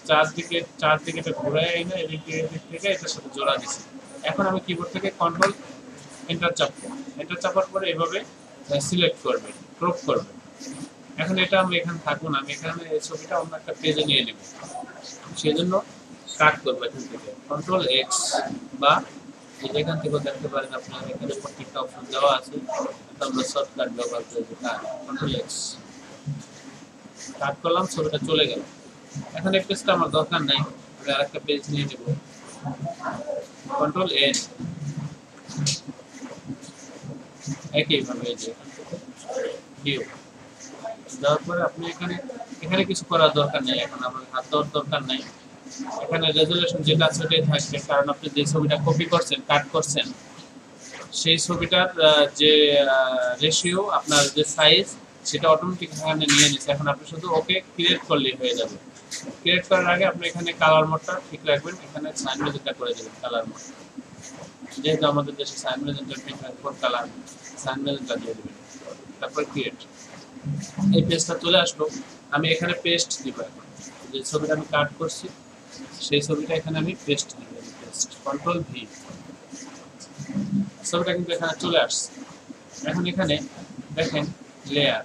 চারদিকে এটা ঘুরাই এনে এদিক থেকে এটার সাথে জোড়া দিছি। এখন আমি কিবোর্ড থেকে কন্ট্রোল এন্টার চাপবো, এন্টার চাপার পরে এভাবে সিলেক্ট করবেন, ক্রপ করবেন। এখন এটা আমি এখানে থাকুন, আমি এখানে এই ছবিটা অন্য একটা পেজে নিয়ে নেব, সেজন্য কাট করবো এখান থেকে কন্ট্রোল এক্স, বা এখান থেকেও দেখতে পারেন আপনার এখানে প্রত্যেকটা অপশন দেওয়া আছে, আমরা শর্টকাট ব্যবহার করে কন্ট্রোল এক্স কাট করলাম, ছবিটা চলে গেল। এখন এই পেজটা আমার দরকার নাই, আমি আরেকটা পেজ নিয়ে নেব, কন্ট্রোল এন, একইভাবে এই যে ভিউ দেওয়ার পরে আপনি এখানে কিছু করার দরকার নেই, এখন আমার হাত দেওয়ার দরকার নাই। এখানে রেজুলেশন যেটা আছে ওটাই থাকবে, কারণ আপনি যে ছবিটা কপি করছেন, কাট করছেন, সেই ছবিটার যে রেশিও, আপনার যে সাইজ, সেটা অটোমেটিক এখানে নিয়ে নিচ্ছে। এখন আপনি শুধু ওকে ক্রিয়েট করলেই হয়ে যাবে। ক্রিয়েট করার আগে আপনি এখানে কালার মোডটা ঠিক রাখবেন, এখানে সাইন মেজেন্টা করে দেবেন কালার মোড, যেহেতু আমাদের দেশে সাইন মেজেন্টা কোন কালার, সাইন মেজেন্টা দিয়ে দেবেন, তারপর ক্রিয়েট। এই পেজটা চলে আসলো, আমি এখানে পেস্ট দিব। এখন যে ছবিটা আমি কাট করছি সেই ছবিটা এখানে আমি পেস্ট দিব, পেস্ট কন্ট্রোল ভি, ছবিটা কিন্তু এখানে চলে আসছে। এখন এখানে দেখেন লেয়ার,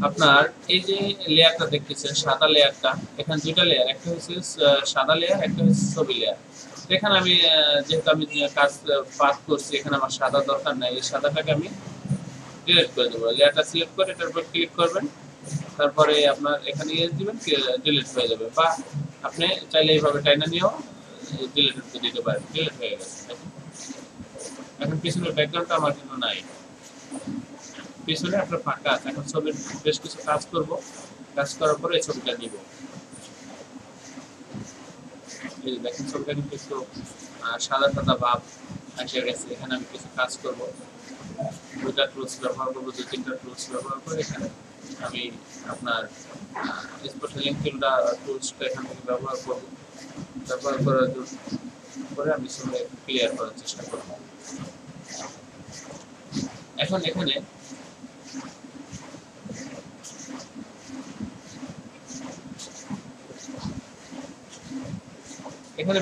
আপনার এই যে লেয়ারটা দেখতেছেন সাদা লেয়ারটা, এখানে দুইটা লেয়ার, একটা হচ্ছে সাদা লেয়ার, একটা হচ্ছে ছবি লেয়ার। এখানে আমি যেহেতু আমি কাজ পাস করছি, এখানে আমার সাদা দরকার নাই, এই সাদাটাকে আমি ডিলিট করে দেবো। লেয়ারটা সিলেক্ট করে এটার উপর ক্লিক করবেন, তারপরে আপনার এখানে ইয়ে দিবেন, ডিলিট হয়ে যাবে। বা আপনি চাইলে এইভাবে টাইনা নিয়েও ডিলিট করে দিতে পারেন, ডিলিট হয়ে গেছে। এখন পিছনের ব্যাকগ্রাউন্ডটা আমার জন্য নাই, পিছনে একটা ফাঁকা আছে। এখন ছবির বেশ কিছু কাজ করব, কাজ করার পরে এই ছবিটা নিব। এই যে দেখেন ছবিটা কিন্তু একটু সাদা সাদা ভাব এসে গেছে। এখানে আমি কিছু কাজ করব, দুইটা টুলস ব্যবহার করবো, দুই তিনটা টুলস ব্যবহার করে এখানে আমি আপনার স্পেশালিং টুলসটা এখান থেকে ব্যবহার করব। ব্যবহার করার পরে আমি ছবি ক্লিয়ার করার চেষ্টা করব। এখন এখানে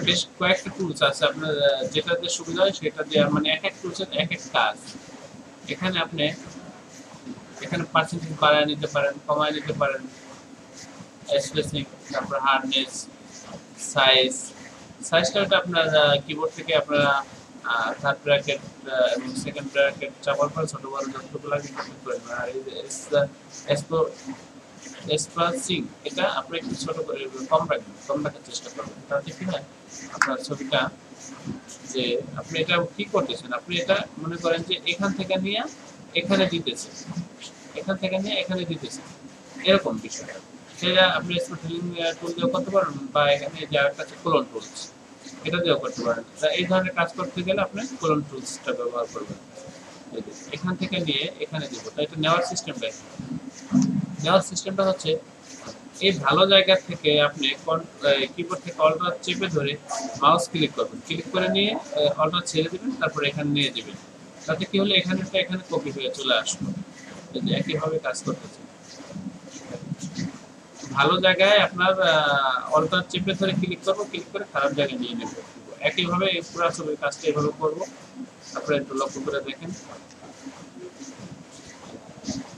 বেশ কয়েকটা টুলস আছে, আপনার যেটাতে সুবিধা হয় সেটা দিয়ে, মানে এক এক টুলসের এক এক কাজ। এখানে আপনি পার্সেন্টেজ বাড়ায় নিতে পারেন, কমায় নিতে পারেন, স্পেসিং, তারপর হার্ডনেস, সাইজটা আপনার কিবোর্ড থেকে আপনারা থার্ড ব্র্যাকেট এবং সেকেন্ড ব্র্যাকেট চাপার পর ছোট বড় যতটুকু লাগে করতে পারেন। আর এই স্প্লাসিং এটা আপনি একটু ছোট করে কম রাখার চেষ্টা করবেন, তাতে কি হয় আপনার ছবিটা, যে আপনি এটা কি করতেছেন, আপনি এটা মনে করেন যে এখান থেকে নিয়ে এখানে দিতেছেন, এখান থেকে নিয়ে এখানে দিতেছেন, এরকম বিষয়। সেটা আপনি স্পেশালিং টুল দিয়েও করতে পারেন, বা এখানে যে আরেকটা আছে কোলন টুলস, এটা দিয়েও করতে পারেন। এই ধরনের কাজ করতে গেলে আপনি কোলন টুলসটা ব্যবহার করবেন। এখান থেকে নিয়ে এখানে দিব, তাই এটা নেওয়ার সিস্টেমটা হচ্ছে এই ভালো জায়গা থেকে আপনি কিবোর্ড থেকে অল্টার চেপে ধরে মাউস ক্লিক করবেন, ক্লিক করে নিয়ে অল্টার ছেড়ে দিবেন, তারপর এখানে নিয়ে দিবেন। তাতে কি হলো এখানে কপি হয়ে চলে আসলো। একইভাবে কাজ করতেছে। ভালো জায়গায় আপনার অল্টার চেপে ধরে ক্লিক করবো, ক্লিক করে খারাপ জায়গায় নিয়ে নেব। একইভাবে পুরো ছবির কাজটা এভাবে করবো। তারপরে একটু লক্ষ্য করে দেখেন,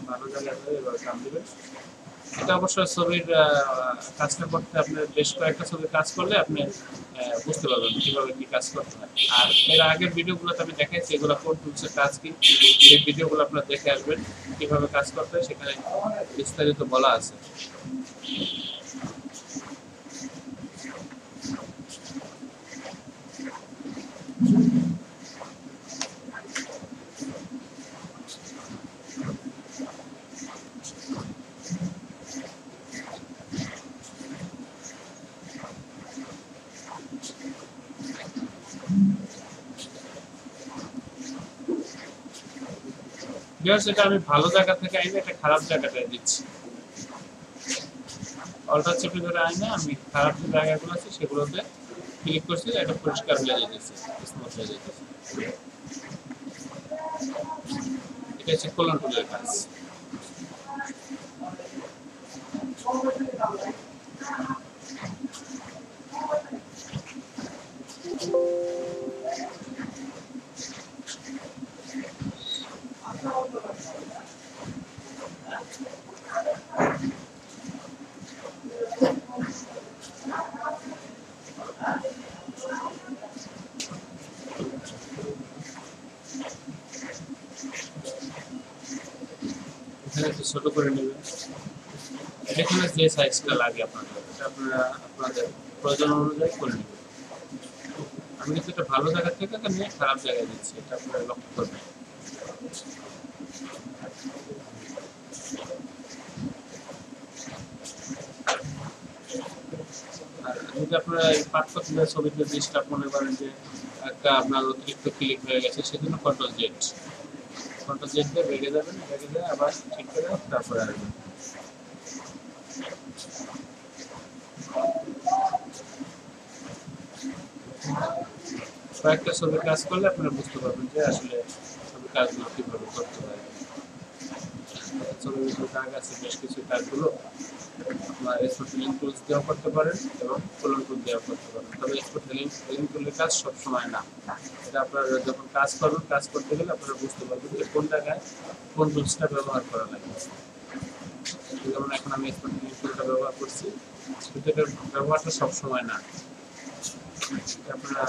ভালো জায়গায় এভাবে কাজ দিবেন। এটা অবশ্যই ছবির কাজটা করতে আপনার বেশ কয়েকটা ছবির কাজ করলে আপনি বুঝতে পারবেন কিভাবে কি কাজ করতে হয়। আর এর আগের ভিডিওগুলোতে আমি দেখাইছি এগুলো কোন টুলসের কাজ কি, সেই ভিডিওগুলো আপনারা দেখে আসবেন কিভাবে কাজ করতে হয়, সেখানে বিস্তারিত বলা আছে। ভিউয়ার্স এটা আমি ভালো জায়গা থেকে আইলে একটা খারাপ জায়গাটায় দিচ্ছি। অল্টার চেপে ধরে আইনে আমি খারাপ যে জায়গাগুলো আছে সেগুলোতে ক্লিক করছি, এটা পরিষ্কার হয়ে যেতেছে, স্মুথ হয়ে যেতেছে। এটা হচ্ছে কোলন টুলের কাজ। এখানে একটু ছোট করে নেবেন। এখানে যে সাইজটা লাগে আপনাদের, এটা আপনারা আপনাদের প্রয়োজন অনুযায়ী করে নেবেন। আমি কিন্তু এটা ভালো জায়গা থেকে নিয়ে খারাপ জায়গায় দিচ্ছি, এটা আপনারা লক্ষ্য করবেন। আর যদি আপনারা এই পার্থক্য ছবিতে ডিস্টার্ব মনে করেন যে একটা আপনার অতিরিক্ত ক্লিক হয়ে গেছে, সেজন্য কন্ট্রোল জেড দিয়ে বেরিয়ে যাবেন, বেরিয়ে যায় আবার ঠিক করে তারপরে আসবেন। কয়েকটা ছবি কাজ করলে আপনারা বুঝতে পারবেন যে আসলে ছবি কাজগুলো কিভাবে করতে হয়। ছবির ভিতরে দাগ আছে বেশ কিছু কাজগুলো আপনার এক্সপোর্ট হেলিং টুলস দিয়েও করতে পারেন এবং কোলন টুল দিয়েও করতে পারেন। তবে এক্সপোর্ট হেলিং টুলের কাজ সবসময় না, এটা আপনারা যখন কাজ করবেন, কাজ করতে গেলে আপনারা বুঝতে পারবেন যে কোন জায়গায় কোন টুলসটা ব্যবহার করা লাগে। যেমন এখন আমি এক্সপোর্ট হেলিং টুলটা ব্যবহার করছি, কিন্তু এটার ব্যবহারটা সবসময় না। আপনারা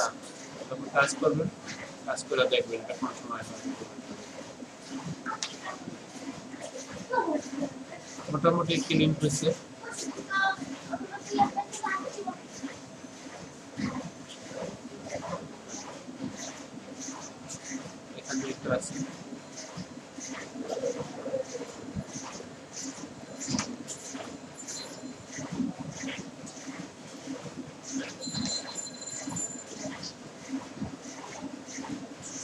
যখন কাজ করবেন, কাজ করে দেখবেন এটা কোন সময় হয়। মোটামুটি ক্লিন হয়েছে। এখানে দেখতে পাচ্ছি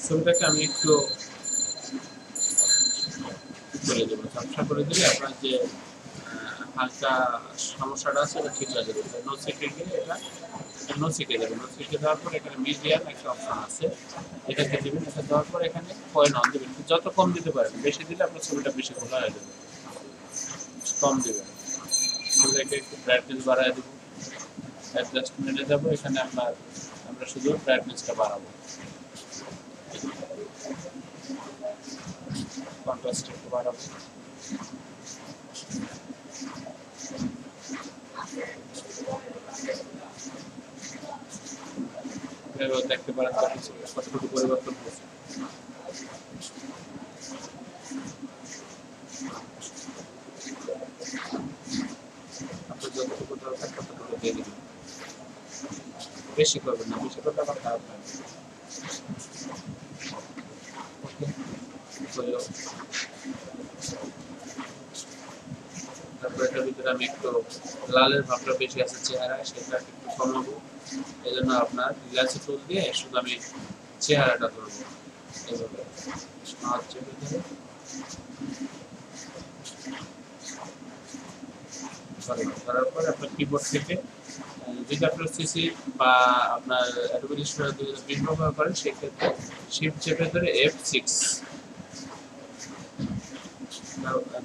ছবিটাকে আমি একটু করে দেবো, ঝাপসা করে দিলে আপনার যে হালকা সমস্যাটা আছে এটা ঠিক হয়ে যাবে। নো সিটে গেলে এটা নো সিটে যাবে। নো সিটে দেওয়ার পর এখানে মিডিয়াম একটা অপশন আছে, এটাকে দেবেন। এটা দেওয়ার পর এখানে কয়েন অন দেবেন, যত কম দিতে পারেন, বেশি দিলে আপনার ছবিটা বেশি খোলা হয়ে যাবে। কম দেবেন, ছবিটাকে একটু ব্রাইটনেস বাড়ায় দেবো। অ্যাডজাস্টমেন্টে যাবো, এখানে আমরা শুধু ব্রাইটনেসটা বাড়াবো, কন্ট্রাস্ট একটু বাড়াবো। দেখতে পারেন কতটুকু পরিবর্তন হয়েছে। আপনার যতটুকু দরকার ততটুকু দিয়ে দিবেন, বেশি করবেন না, বেশি করলে আবার খারাপ হয়। তারপর এটার ভিতরে আমি একটু লালের ভাবটা বেশি আছে চেহারায়, সেটা একটু কমাবো। এই জন্য আপনার রিলাক্স টুল দিয়ে শুধু আমি চেহারাটা ধরবো, এইভাবে চেপে ধরে ধরার পর আপনার কিবোর্ড থেকে যদি আপনার সিসি বা আপনার অ্যাডোবি ইলাস্ট্রেটর 2020 ব্যবহার করেন, সেক্ষেত্রে শিফট চেপে ধরে F6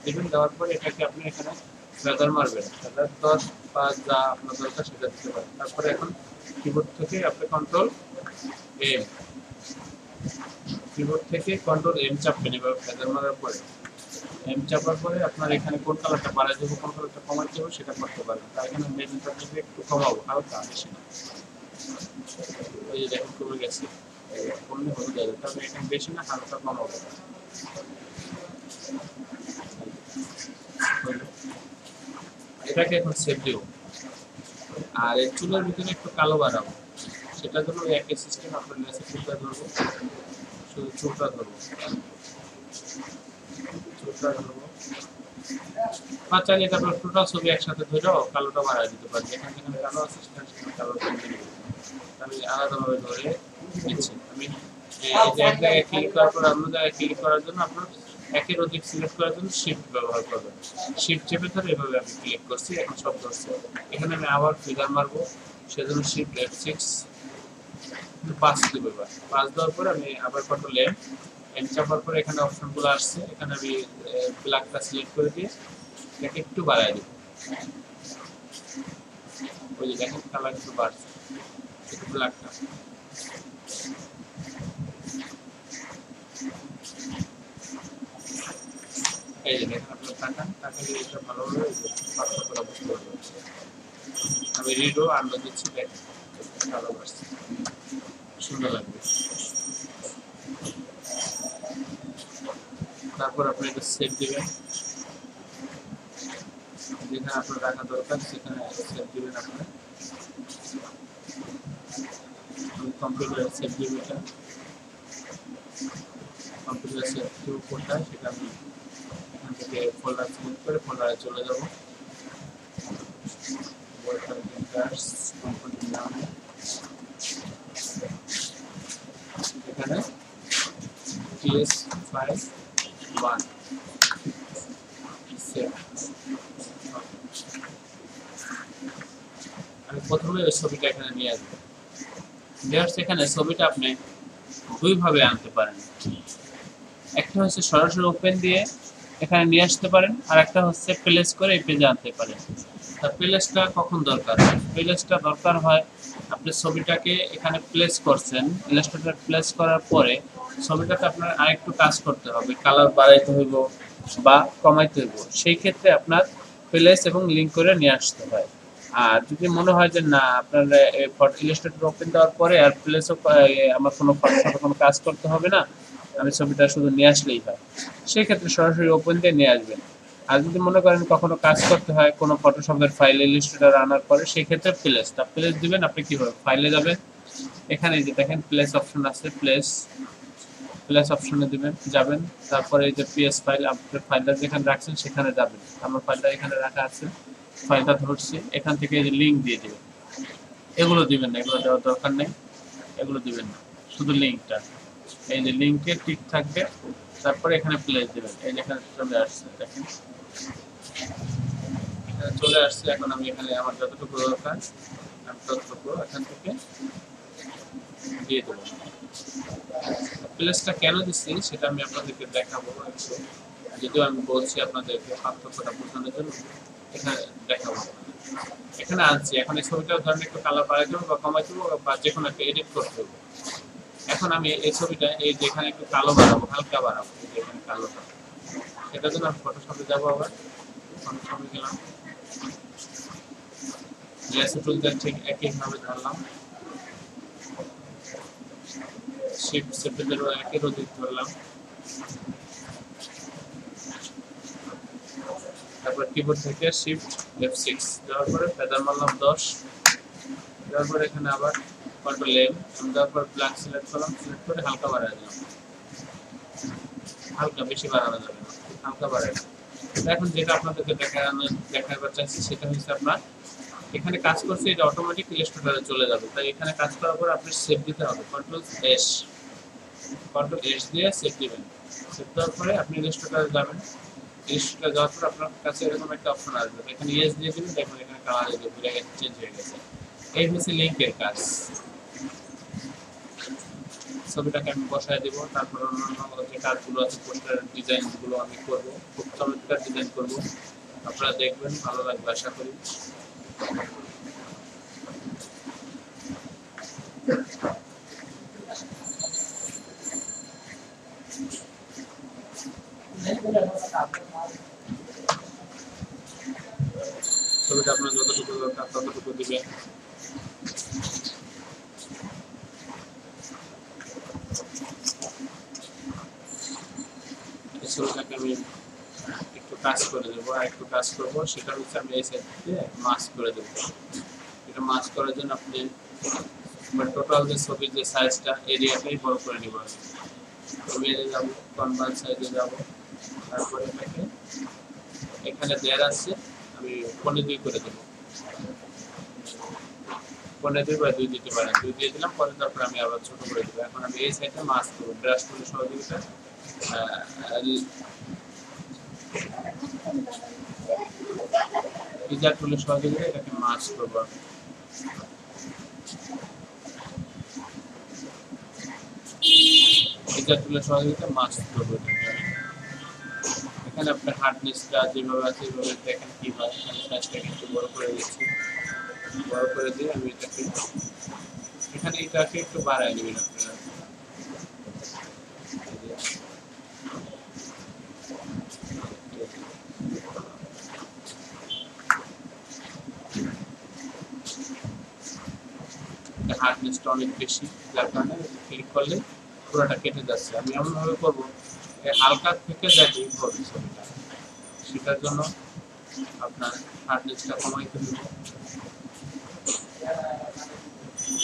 দিবেন। দেওয়ার পর এটাকে আপনি এখানে ফেদার মারবেন, ফেদার 10 বা যা আপনার দরকার সেটা দিতে পারেন। তারপরে এখন কিবোর্ড থেকে আপনি কন্ট্রোল এম, কিবোর্ড থেকে কন্ট্রোল এম চাপবেন। এবার ফেদার মারার পরে এম চাপার পরে আপনার এখানে কোন কালারটা বাড়াই দেবো, কোন কালারটা কমাই দেবো সেটা করতে পারবেন। তার এখানে মেরুনটা থেকে একটু কমাবো, হালকা, বেশি না। ওই যে দেখুন কমে গেছে, কমলে হয়ে যাবে। তবে এখানে বেশি না, হালকা কমাবো। এটাকে এখন সেভ দেবো। আর এই চুলের ভিতরে একটু কালো বাড়াবো, সেটার জন্য একই সিস্টেম আপনার লেসে চুলটা ধরবো, শুধু চুলটা ধরবো, বা চাইলে তারপর টোটাল ছবি একসাথে ধরেও কালোটা বাড়ায় দিতে পারি। যেখানে যেখানে কালো আছে সেখানে সেখানে কালো আমি আলাদাভাবে ধরে দিচ্ছি। আমি এক জায়গায় ক্লিক করার পর অন্য জায়গায় ক্লিক করার জন্য আপনার একের অধিক সিলেক্ট করার জন্য শিফট ব্যবহার করবেন। শিফট চেপে ধরে এভাবে আমি ক্লিক করছি, এখন সব ধরছে। এখানে আমি আবার ফিগার মারবো, সেজন্য শিফট F6 5 দিব। এবার 5 দেওয়ার পরে আমি আবার কন্ট্রোল এম চাপার পরে এখানে অপশনগুলো আসছে, এখানে আমি ব্ল্যাকটা সিলেক্ট করে দিয়ে এটাকে একটু বাড়াই দিব। ওই যে দেখেন কালার একটু বাড়ছে, একটু ব্ল্যাকটা। এই যে দেখেন আপনার তাকান, তাকালে এটা ভালোভাবে পার্থক্যটা বুঝতে পারবেন। আমি রিডও আন্ডার দিচ্ছি, দেখেন ভালো বাড়ছে, সুন্দর লাগবে। তারপর আপনি এটা সেভ দিবেন, যেখানে আপনার রাখা দরকার সেখানে সেভ দিবেন। আপনার কম্পিউটারে সেভ দিবেন, এটা কম্পিউটারে সেভ দিব কোথায় সেটা আমি এখান থেকে ফোল্ডার সিলেক্ট করে ফোল্ডারে চলে যাব। এখানে PS5 সেভ। আমি প্রথমে ওই ছবিটা এখানে নিয়ে আসবো। এখানে ছবিটা আপনি দুইভাবে আনতে পারেন, একটা হচ্ছে সরাসরি ওপেন দিয়ে এখানে নিয়ে আসতে পারেন, আর একটা হচ্ছে প্লেস করে এই পেজে আনতে পারেন। তা প্লেসটা কখন দরকার হয়? প্লেসটা দরকার হয় আপনি ছবিটাকে এখানে প্লেস করছেন, ইলাস্ট্রেটর প্লেস করার পরে ছবিটাতে আপনার আরেকটু কাজ করতে হবে, কালার বাড়াইতে হইব বা কমাইতে হইব, সেই ক্ষেত্রে আপনার প্লেস এবং লিঙ্ক করে নিয়ে আসতে হয়। আর যদি মনে হয় যে না আপনার ইলাস্ট্রেটর ওপেন দেওয়ার পরে আর প্লেসও আমার কোনো ফটোর সাথে কোনো কাজ করতে হবে না, আমি ছবিটা শুধু নিয়ে আসলেই হয়, সেই ক্ষেত্রে সরাসরি ওপেন দিয়ে নিয়ে আসবেন। আর যদি মনে করেন কখনো কাজ করতে হয় কোনো ফটোশপের ফাইল ইলাস্ট্রেটর আনার পরে, সেই ক্ষেত্রে প্লেস দিবেন। আপনি কিভাবে ফাইলে যাবেন, এখানে যে দেখেন প্লেস অপশন আছে, প্লেস অপশনে যাবেন। তারপরে এই যে পিএস ফাইল, আপনার ফাইলটা যেখানে রাখছেন সেখানে যাবেন। আমার ফাইলটা এখানে রাখা আছে, ফাইলটা ধরছি, এখান থেকে এই যে লিঙ্ক দিয়ে দিবেন। এগুলো দিবেন না, এগুলো দেওয়ার দরকার নেই, এগুলো দিবেন না, শুধু লিঙ্কটা। এই যে লিঙ্কে টিক থাকবে, তারপরে এখানে প্লেস দিবেন। এই যে এখানে চলে আসছে, দেখেন চলে আসছে। এখন আমি এখানে আমার যতটুকু দরকার আমি ততটুকু এখান থেকে দিয়ে দেবো। প্লেসটা কেন দিচ্ছি সেটা আমি আপনাদেরকে দেখাবো, যদিও আমি বলছি আপনাদেরকে পার্থক্যটা বোঝানোর জন্য এখানে দেখাবো। এখানে আনছি, এখন এই ছবিটা ধরেন একটু কালার বাড়াই দেবো বা কমাই দেবো বা যে কোনো একটা এডিট করতে হবে। এখন আমি এই ছবিটা এই যেখানে একটু কালো বাড়াবো, হালকা বাড়াবো, যেখানে কালোটা, সেটার জন্য আমি ফটোশপে যাবো। আবার ফটোশপে গেলাম, লেসো টুল দিয়ে ঠিক একইভাবে ধরলাম, শিফট সেভেনের একের অধিক ধরলাম, তারপর কিবোর্ড থেকে শিফট F6 দেওয়ার পরে ফেদার মারলাম 10, দেওয়ার পরে এখানে আবার কন্ট্রোল এম দেওয়ার পর ব্ল্যাক সিলেক্ট করলাম, সিলেক্ট করে হালকা বাড়াই দিলাম। হালকা, বেশি বাড়ানো যাবে না, হালকা বাড়াই। এখন যেটা আপনাদেরকে দেখাবার চাইছি সেটা হচ্ছে আপনার এখানে কাজ করছে, এটা অটোমেটিক ইলাস্ট্রেটরে চলে যাবে। তাই এখানে কাজ করার পর আপনি সেভ দিতে হবে, কন্ট্রোল এস দিয়ে সেভ দিবেন। সেভ দেওয়ার পরে আপনি ইলাস্ট্রেটরে যাবেন। ইলাস্ট্রেটরে যাওয়ার পর আপনার কাছে এরকম একটা অপশন আসবে, এখানে ইয়েস দিয়ে দিবেন। দেখুন এখানে কালার চেঞ্জ হয়ে গেছে। এই হচ্ছে লিঙ্কের কাজ। ছবিটাকে আমি বসায় দিব, তারপর অন্যান্য যে কাজগুলো আছে পোস্টারের ডিজাইনগুলো আমি করবো, খুব চমৎকার ডিজাইন করবো, আপনারা দেখবেন, ভালো লাগবে আশা করি। ছবিটা আপনার যতটুকু দরকার ততটুকু দিবেন। ছবিটাকে আমি একটু কাজ করে দেবো, আর একটু কাজ করবো, সেটা হচ্ছে আমি এই সাইড দিয়ে মাস্ক করে দেবো। এটা মাস্ক করার জন্য আপনি টোটাল যে ছবির যে সাইজটা এরিয়াটাই বড় করে নিব। আমি যাবো কনভার্ট সাইজে যাব, তারপরে এটাকে এখানে দেয়ার আছে, আমি 2.5 করে দেবো। 2.5 বা 2 দিতে পারেন, 2 দিয়ে দিলাম, পরে তারপর আমি আবার ছোট করে দেবো। এখন আমি এই সাইডে মাস্ক করবো, ব্রাশ করে সহযোগিতা ইজার টুলের সহযোগিতায় এটাকে মার্জ করবো। ইজার টুলের সহযোগিতায় মার্জ করবো এটাকে। এখানে আপনার হার্ডনেসটা যেভাবে আছে এইভাবে দেখেন কি হয়। আমি সাইজটাকে একটু বড় করে দিচ্ছি, বড় করে দিয়ে আমি এটাকে এখানে এটাকে একটু বাড়ায় নেবেন আপনারা। হার্ডনেসটা অনেক বেশি, যার কারণে ক্লিক করলে পুরোটা কেটে যাচ্ছে। আমি এমনভাবে করবো হালকা থেকে যায় ডিপ হবে ছবিটা, সেটার জন্য আপনার হার্ডনেসটা কমাইতে দেবো।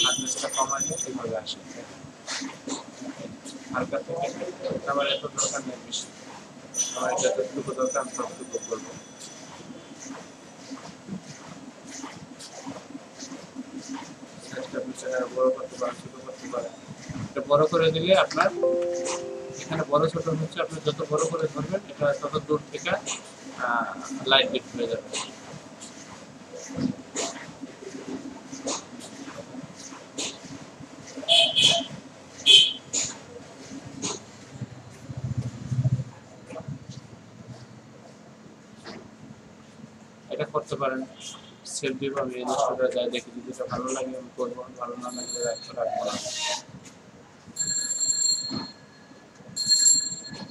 হার্ডনেসটা কমাইলে এইভাবে আসে, হালকা থেকে। আমার এত দরকার নেই বেশি, আমার এটা যতটুকু দরকার আমি ততটুকু করবো। বড় করতে পারেন, ছোট করতে পারেন। এটা বড় করে দিলে আপনার এখানে বড় ছোট হচ্ছে, আপনি যত বড় করে ধরবেন এটা তত দূর থেকে লাইট বিট হয়ে যাবে। এটা করতে পারেন। সেভ দিব আমি, এই জিনিসটা যাই দেখি, যদি এটা ভালো লাগে আমি করবো, ভালো না লাগলে রাখবো না।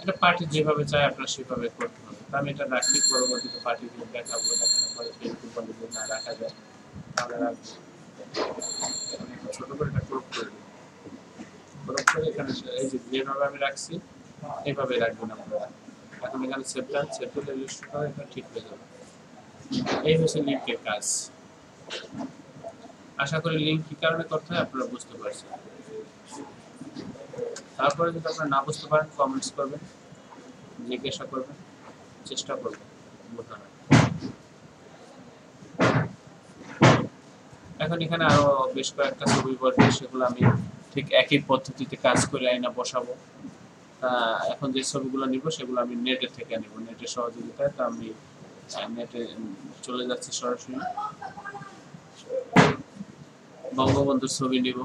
এটা পার্টি যেভাবে চায় আপনার সেভাবে করতে হবে। আমি এটা রাখি, পরবর্তীতে পার্টিকে দেখাবো, দেখানোর পরে ফেসবুক বলে যদি না রাখা যায় তাহলে রাখবো। ছোট করে এটা ক্রপ করে দিই, ক্রপ করে এখানে এই যে যেভাবে আমি রাখছি এইভাবে রাখবেন আপনারা। এখন এখানে সেভটা ইলিস্ট করে এটা ঠিক হয়ে যাবে। এই হচ্ছে লিঙ্কের কাজ। আশা করি লিঙ্ক কি কারণে করতে হয় আপনারা বুঝতে পারছেন। তারপরে যদি আপনারা না বুঝতে পারেন কমেন্টস করবেন, জিজ্ঞাসা করবেন, চেষ্টা করবেন বোঝানোর। এখন এখানে আরো বেশ কয়েকটা ছবি বসবে, সেগুলো আমি ঠিক একই পদ্ধতিতে কাজ করে আইনা বসাবো। এখন যে ছবিগুলো নিব সেগুলো আমি নেটে থেকে নিব, নেটের সহযোগিতায়। তো আমি নেটে চলে যাচ্ছি সরাসরি, বঙ্গবন্ধুর ছবি নিব।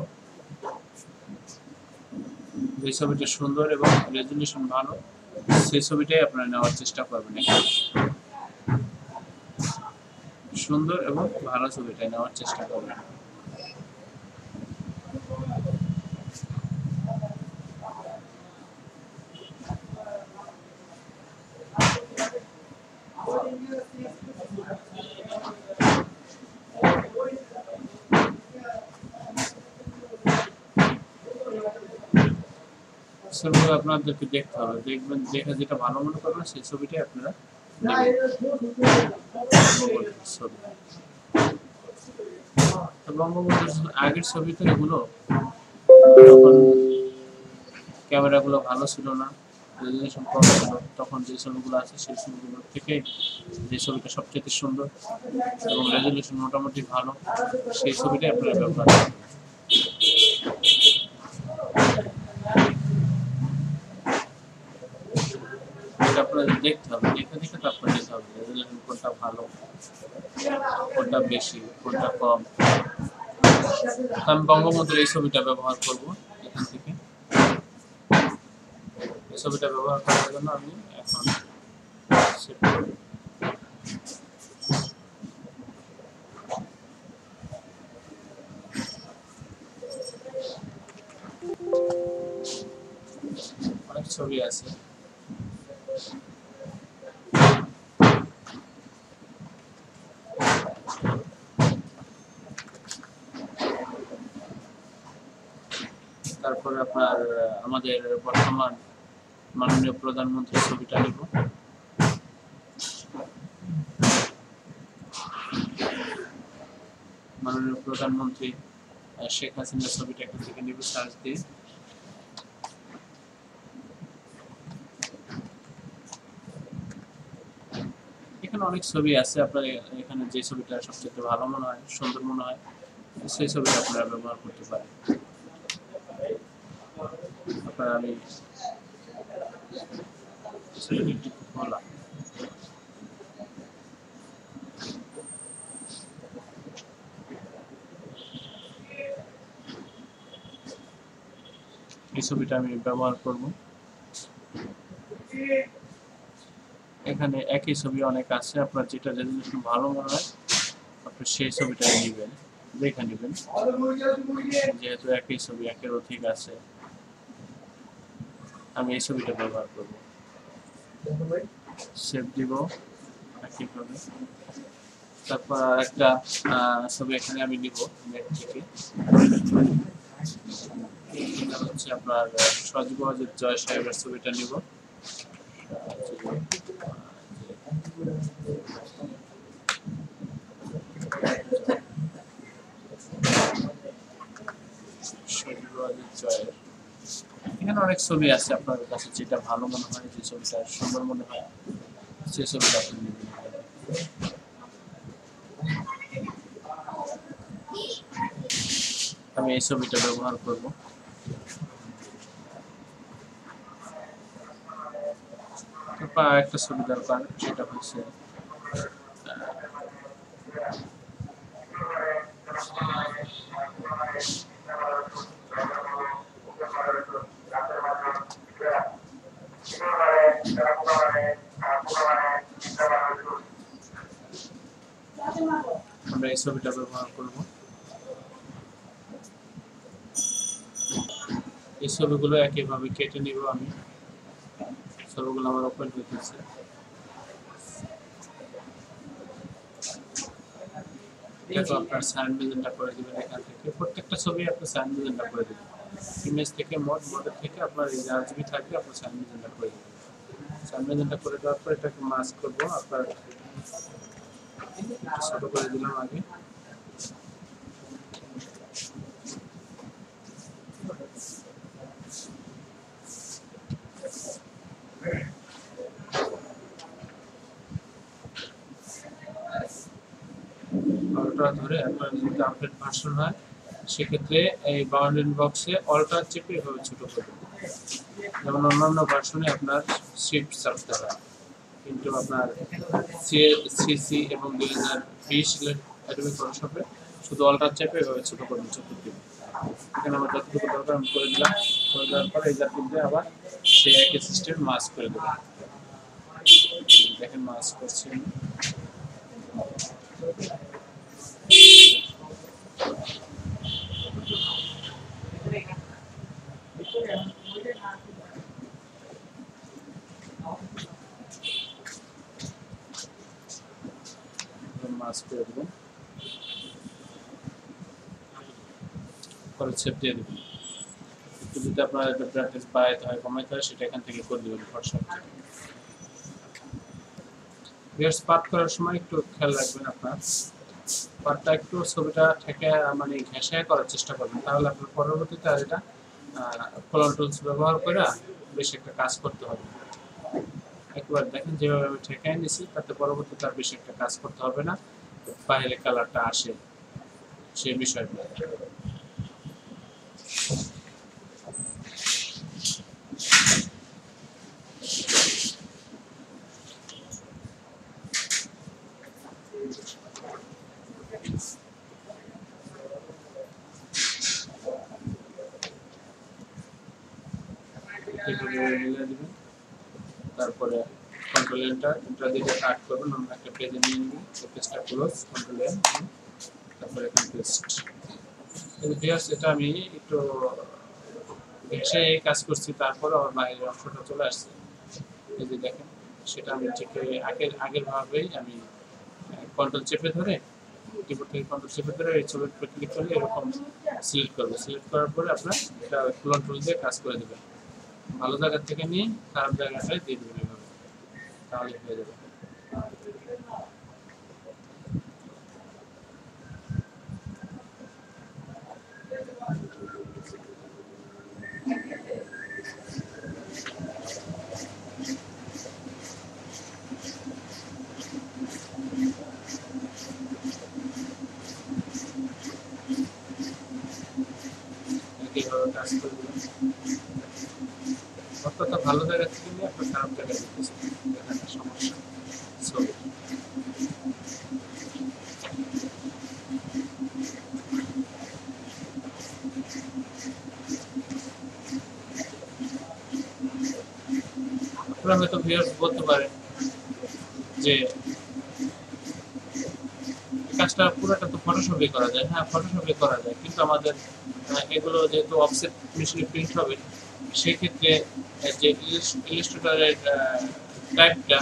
যে ছবিটা সুন্দর এবং রেজুলেশন ভালো সেই ছবিটাই আপনারা নেওয়ার চেষ্টা করবেন। সুন্দর এবং ভালো ছবিটাই নেওয়ার চেষ্টা করবেন। ছবিগুলো আপনাদেরকে দেখতে হবে, দেখবেন, দেখে যেটা ভালো মনে করবেন সেই ছবিটাই আপনারা বঙ্গবন্ধুর আগের ছবি তো এগুলো, তখন ক্যামেরাগুলো ভালো ছিল না, রেজুলেশন কম ছিল। তখন যে ছবিগুলো আছে সেই ছবিগুলোর থেকে যে ছবিটা সবচেয়ে সুন্দর এবং রেজুলেশন মোটামুটি ভালো সেই ছবিটাই আপনারা ব্যবহার করবেন। আপনাদের দেখতে হবে, দেখে দেখে তারপর নিতে হবে রেজুলেশন কোনটা ভালো, কোনটা বেশি, কোনটা কম। আমি বঙ্গবন্ধুর এই ছবিটা ব্যবহার করব। এখান থেকে এই ছবিটা ব্যবহার করার জন্য আমি এখন অনেক ছবি আছে। তারপরে আপনার আমাদের বর্তমান মাননীয় প্রধানমন্ত্রীর ছবিটা নিব। মাননীয় প্রধানমন্ত্রী শেখ হাসিনার ছবিটা এখান থেকে নিব সার্চ দিয়ে। এখানে অনেক ছবি আছে, আপনার এখানে যে ছবিটা সবচেয়ে ভালো মনে হয়, সুন্দর মনে হয় সেই ছবিটা আপনারা ব্যবহার করতে পারেন। আপনার আমি খোলা এই ছবিটা আমি ব্যবহার করব। এখানে একই ছবি অনেক আছে, আপনার যেটা রেজলিউশন ভালো মনে হয় আপনি সেই ছবিটা নেবেন, দেখে নেবেন। যেহেতু একই ছবি, একের অধিক আছে, আমি এই ছবিটা ব্যবহার করব। সেভ দিব একইভাবে। তারপর একটা ছবি এখানে আমি নিব নেট থেকে, এটা হচ্ছে আপনার সজীব জয় সাহেবের ছবিটা নিব। এখানে অনেক ছবি আছে, আপনার কাছে যেটা ভালো মনে হয়, যে ছবিটা সুন্দর মনে হয় সেই ছবিটা আপনি নেবেন। আমি এই ছবিটা ব্যবহার করব। একটা ছবি দরকার, সেটা হচ্ছে আমরা এই ছবিটা ব্যবহার করব। এই ছবিগুলো একইভাবে কেটে নিব আমি। ছবিগুলো আমার ওপেন হইতেছে। দেখো আপনার সাইন মিজনটা করে দিবেন এখান থেকে, প্রত্যেকটা ছবি আপনার সাইন মিজনটা করে দিবেন। ইমেজ থেকে মডেল থেকে আপনার এই আরজিবি থাকবে, আপনার সাইন মিজনটা করে দিবেন। সাইন মিজনটা করে দেওয়ার পর এটাকে মাস্ক করব। আপনার একটু ছোট করে দিলাম আগে। অল্টার ধরে আপনার যদি আপডেট ভার্সন হয় সেক্ষেত্রে এই বাউন্ডারি বক্সে অল্টার চেপে এভাবে ছোট করবেন। যেমন অন্যান্য ভার্সনে আপনার শিফট চাপতে হয়, কিন্তু আপনার সিসি এবং 2020 অ্যাডোবি ফটোশপে শুধু অল্টার চেপে এভাবে ছোট করবেন চতুর্দিকে। এখানে আমার যতটুকু দরকার আমি করে দিলাম। করে দেওয়ার পরে এই জাতীয় আবার সেই একই সিস্টেম মাস্ক করে দেবেন। দেখেন মাস্ক করছি আমি। মাস্ক করে দেবেন, পরে সেভ দিয়ে দেবেন। একটু যদি আপনার ব্রাইটনেস বাড়াইতে হয় কমাইতে হয় সেটা এখান থেকে করে দেবেন ফটোশপ থেকে। ভিউয়ার্স, পাথ করার সময় একটু খেয়াল রাখবেন, আপনার পাথটা একটু ছবিটা থেকে মানে ঘেঁষায় করার চেষ্টা করবেন, তাহলে আপনার পরবর্তীতে আর এটা কলর টুলস ব্যবহার করে বেশ একটা কাজ করতে হবে। একবার দেখেন যেভাবে আমি ঠেকায় নিছি, তাতে পরবর্তীতে আর বেশি একটা কাজ করতে হবে না, বাইরে কালারটা আসে সেই বিষয়টা। তারপরে কন্ট্রোল এন্টার দিয়ে কাট করবেন। আমরা একটা পেজে নিয়ে নিব, পেজটা ক্লোজ, কন্ট্রোল এন, তারপরে এখানে পেস্ট। ভিউয়ার্স, এটা আমি একটু ঘেঁষে কাজ করছি, তারপরে আমার বাইরের অংশটা চলে আসছে। এই যে দেখেন, সেটা আমি ঠিক আগের ভাবেই আমি কন্ট্রোল চেপে ধরে, কিবোর্ড থেকে কন্ট্রোল চেপে ধরে এই ছবির উপর ক্লিক করলে এরকম সিলেক্ট করবে। সিলেক্ট করার পরে আপনার এটা ক্লোন টুল দিয়ে কাজ করে দেবেন। ভালো জায়গা থেকে নিয়ে খারাপ জায়গাটায় দিয়ে দেবেন এইভাবে, তাহলে হয়ে যাবে। এইভাবে কাজ করে দেবেন। অর্থাৎ ভালো জায়গা থেকে নিয়ে আপনার খারাপ জায়গায় দিতেছে, এটা একটা সমস্যা। ছবি আপনারা হয়তো ভিউয়ার্স বলতে পারেন যে কাজটা পুরোটা তো ফটোশপে করা যায়। হ্যাঁ, ফটোশপে করা যায়, কিন্তু আমাদের এগুলো যেহেতু অফসেট মেশিনে প্রিন্ট হবে, সেক্ষেত্রে যে ইলাস্ট্রেটরের টাইপটা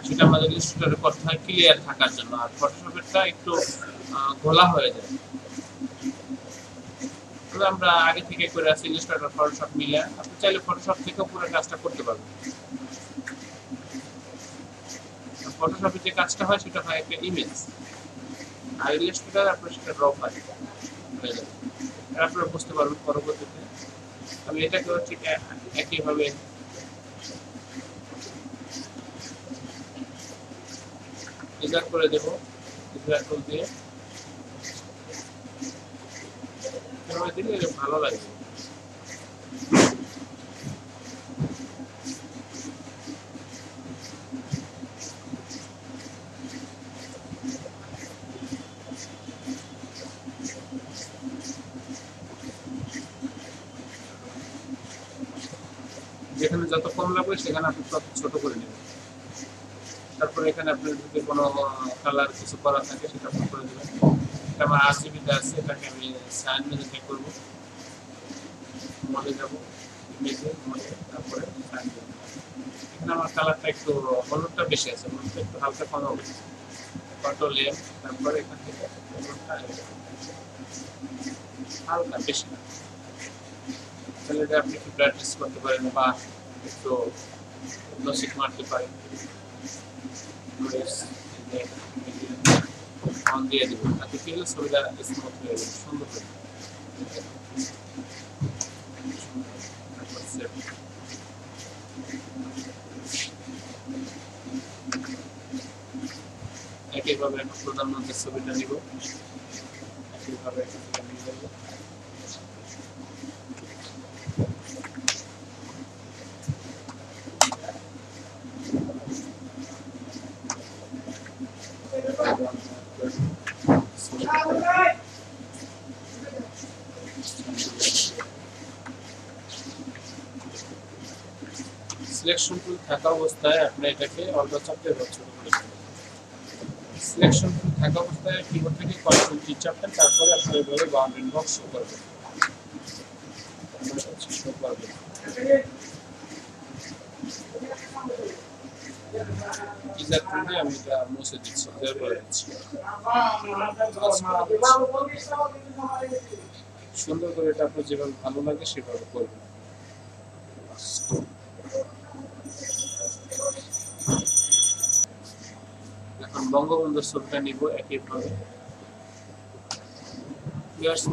সেটা আমাদের ইলাস্ট্রেটরে করতে হয় ক্লিয়ার থাকার জন্য, আর ফটোশপেরটা একটু ঘোলা হয়ে যায়। তবে আমরা আগে থেকে করে আছি ইলাস্ট্রেটর ফটোশপ মিলে, আপনি চাইলে ফটোশপ থেকেও পুরো কাজটা করতে পারবেন। ফটোশপে যে কাজটা হয় সেটা হয় একটা ইমেজ, আর ইলাস্ট্রেটর আপনার সেটা ড্র ফাইল হয়ে যাবে, আপনারা বুঝতে পারবেন পরবর্তীতে। আমি এটাকেও ঠিক একইভাবে ডিজাইন করে দেবো, ডিজাইন টুল দিয়ে এভাবে দিলে ভালো লাগবে। যেখানে যত কম লাগবে সেখানে আপনি তত ছোট করে নেবেন। তারপরে এখানে আপনার যদি কোনো কালার কিছু করা থাকে সেটা আপনি করে দেবেন। এটা আমার RGB আছে, এটাকে আমি সাইন মেনুতে করবো, মডে যাবো, ইমেজে মডে, তারপরে সাইন মেনু। এখানে আমার কালারটা একটু হলুদটা বেশি আছে, হলুদটা একটু হালকা কম হবে, কন্ট্রোল এম, তারপরে এখান থেকে হলুদটা হালকা বেশি না, তাহলে এটা আপনি একটু প্র্যাকটিস করতে পারেন বা একটু নসিক মারতে পারেন। অন দিয়ে দিব, তাতে কি হলো ছবিটা স্মুথ হয়ে যাবে, সুন্দর হবে। একইভাবে এখন প্রধানমন্ত্রীর ছবিটা নিব, একইভাবে নিয়ে যাবো। সিলেকশন টুল থাকা অবস্থায় আপনি এটাকে অল্প চাপতে ছোট করে দিবেন। সিলেকশন টুল থাকা অবস্থায় কিবোর্ড থেকে কন্ট্রোল কি চাপবেন, তারপরে আপনি এভাবে বাউন্ডারি বক্স শো করবেন। ইজার টুল দিয়ে আমি এটা মুছে দিচ্ছি, ক্লিয়ার করে দিচ্ছি। সুন্দর করে এটা আপনার যেভাবে ভালো লাগে সেভাবে করবেন। এখন বঙ্গবন্ধুর ছবিটা নিব একইভাবে।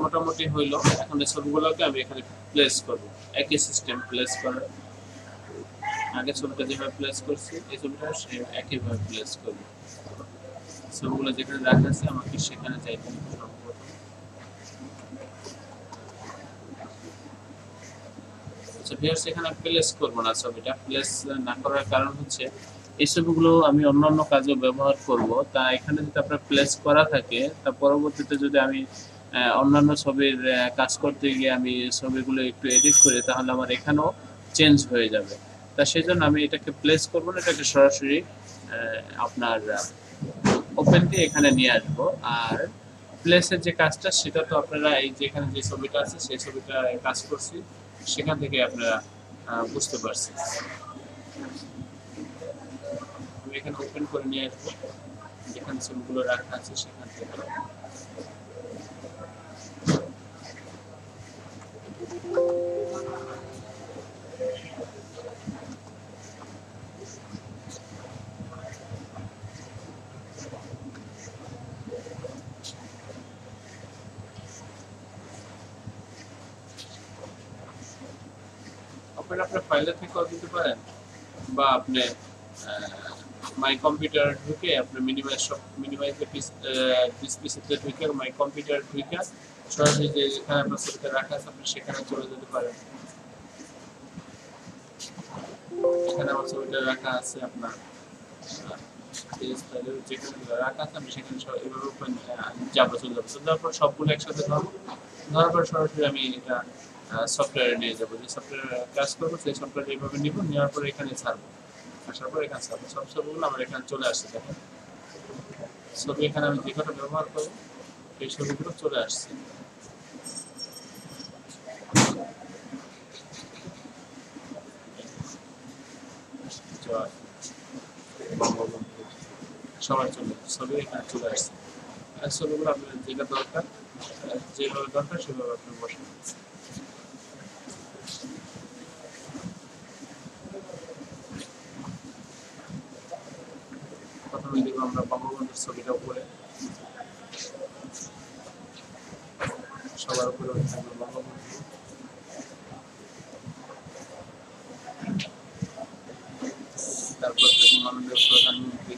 মোটামুটি হইলো, এখন এই ছবিগুলোকে আমি এখানে প্লেস করব, একই সিস্টেম প্লেস করার। আগে ছবিটা যেভাবে প্লেস করছি এই ছবিটা সেম একইভাবে প্লেস করব। ছবিগুলো যেখানে রাখা আছে আমাকে সেখানে যাইতে হবে সর্বপ্রথম। আচ্ছা ভিউয়ার্স, এখানে প্লেস করব না, ছবিটা প্লেস না করার কারণ হচ্ছে এই ছবিগুলো আমি অন্যান্য কাজেও ব্যবহার করব, তা এখানে যদি আপনার প্লেস করা থাকে তা পরবর্তীতে যদি আমি অন্যান্য ছবির কাজ করতে গিয়ে আমি ছবিগুলো একটু এডিট করি তাহলে আমার এখানেও চেঞ্জ হয়ে যাবে। তা সেই জন্য আমি এটাকে প্লেস করব না, এটাকে সরাসরি আপনার ওপেন দিয়ে এখানে নিয়ে আসবো। আর প্লেসের যে কাজটা সেটা তো আপনারা এই যে এখানে যে ছবিটা আছে সেই ছবিটা কাজ করছি সেখান থেকে আপনারা বুঝতে পারছেন। আমি এখানে ওপেন করে নিয়ে আসবো, যেখানে ছবিগুলো রাখা আছে সেখান থেকে। আপনার ফাইলে থেকেও দিতে পারেন, বা আপনি মাই কম্পিউটার ঢুকে আপনি মিনিমাইজ দিস পিসিতে ঢুকে মাই কম্পিউটার ঢুকে সরাসরি যেখানে আপনার ছবিটা রাখা আছে আপনি সেখানে চলে যেতে পারেন। এখানে আমার ছবিটা রাখা আছে, আপনার যেখানে রাখা আছে আমি সেখানে এভাবে যাবো, চলে যাবো, যাওয়ার পর সবগুলো একসাথে ধরবো, ধরার পর সরাসরি আমি এটা সফটওয়্যারে নিয়ে যাবো, যে সফটওয়্যার কাজ করবো সেই সফটওয়্যার এইভাবে নিব, নেওয়ার পরে এখানে ছাড়বো। আসার পর এখানে সব ছবিগুলো আমার এখানে চলে আসছে। দেখেন ছবি এখানে আমি যে কটা ব্যবহার করবো এই ছবিগুলো চলে আসছে। সবাই চলে ছবি এখানে চলে আসছে। আর ছবিগুলো আপনার যেটা দরকার যেভাবে দরকার সেভাবে আপনি বসান। প্রথমে দিব আমরা বঙ্গবন্ধুর ছবিটা উপরে, সবার উপরে থাকবে বঙ্গবন্ধু। তারপর দেখুন মাননীয় প্রধানমন্ত্রী।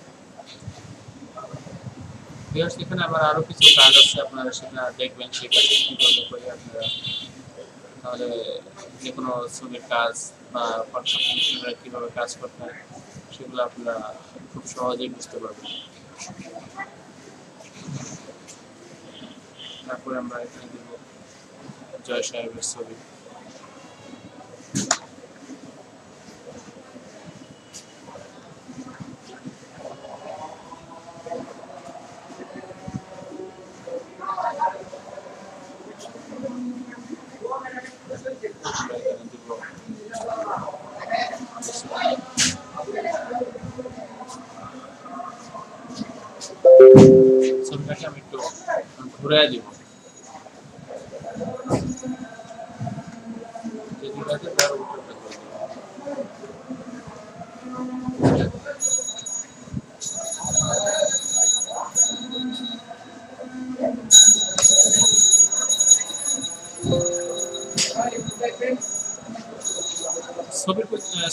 এখানে আবার আরো কিছু কাজ আছে, আপনারা সেটা দেখবেন সেই কাজটা কিভাবে করে আপনারা তাহলে যে কোনো ছবির কাজ বা পাঠ্যক্রমে কিভাবে কাজ করতে হয় সেগুলো আপনারা খুব সহজেই বুঝতে পারবেন। তারপরে আমরা এখানে দেব জয় সাহেবের ছবি। ছবিটাকে আমি একটু ঘুরে দিব,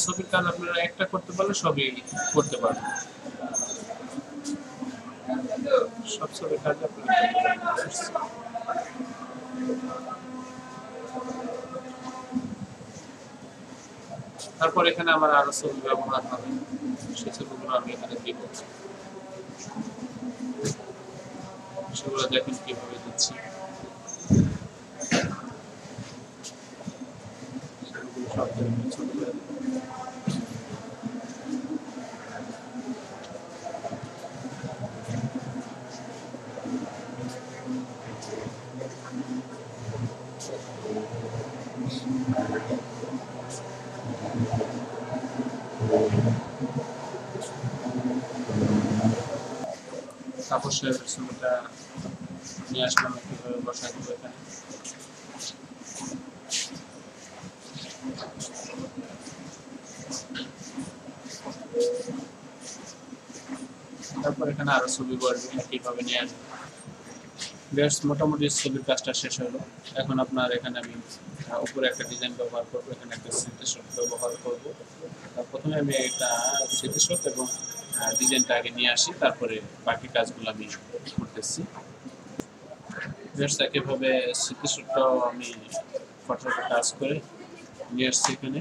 ছবির কাজ আপনারা একটা করতে পারলে সবই করতে পারবেন। সব ছবির কাজ আপনারা তারপর এখানে আমার আরো ছবি ব্যবহার হবে, সেই ছবিগুলো আমি এখানে দিব। সেগুলো দেখেন কিভাবে দিচ্ছি। সেগুলো সব ছবি তাপস সাহেবের ছবিটা নিয়ে আসলাম, কিভাবে বসাই দেবো এখানে। তারপর এখানে আরো ছবি করবে কিভাবে নিয়ে আসবে। বেশ মোটামুটি ছবির কাজটা শেষ হলো। এখন আপনার এখানে আমি উপরে একটা ডিজাইন ব্যবহার করবো, এখানে একটা স্মৃতিশোধ ব্যবহার করব। প্রথমে আমি একটা স্মৃতিশোধ এবং ডিজাইনটা আগে নিয়ে আসি, তারপরে বাকি কাজগুলো আমি করতেছি। বেশ একইভাবে স্মৃতিশোধটাও আমি ফটোটা কাজ করে নিয়ে আসছি এখানে।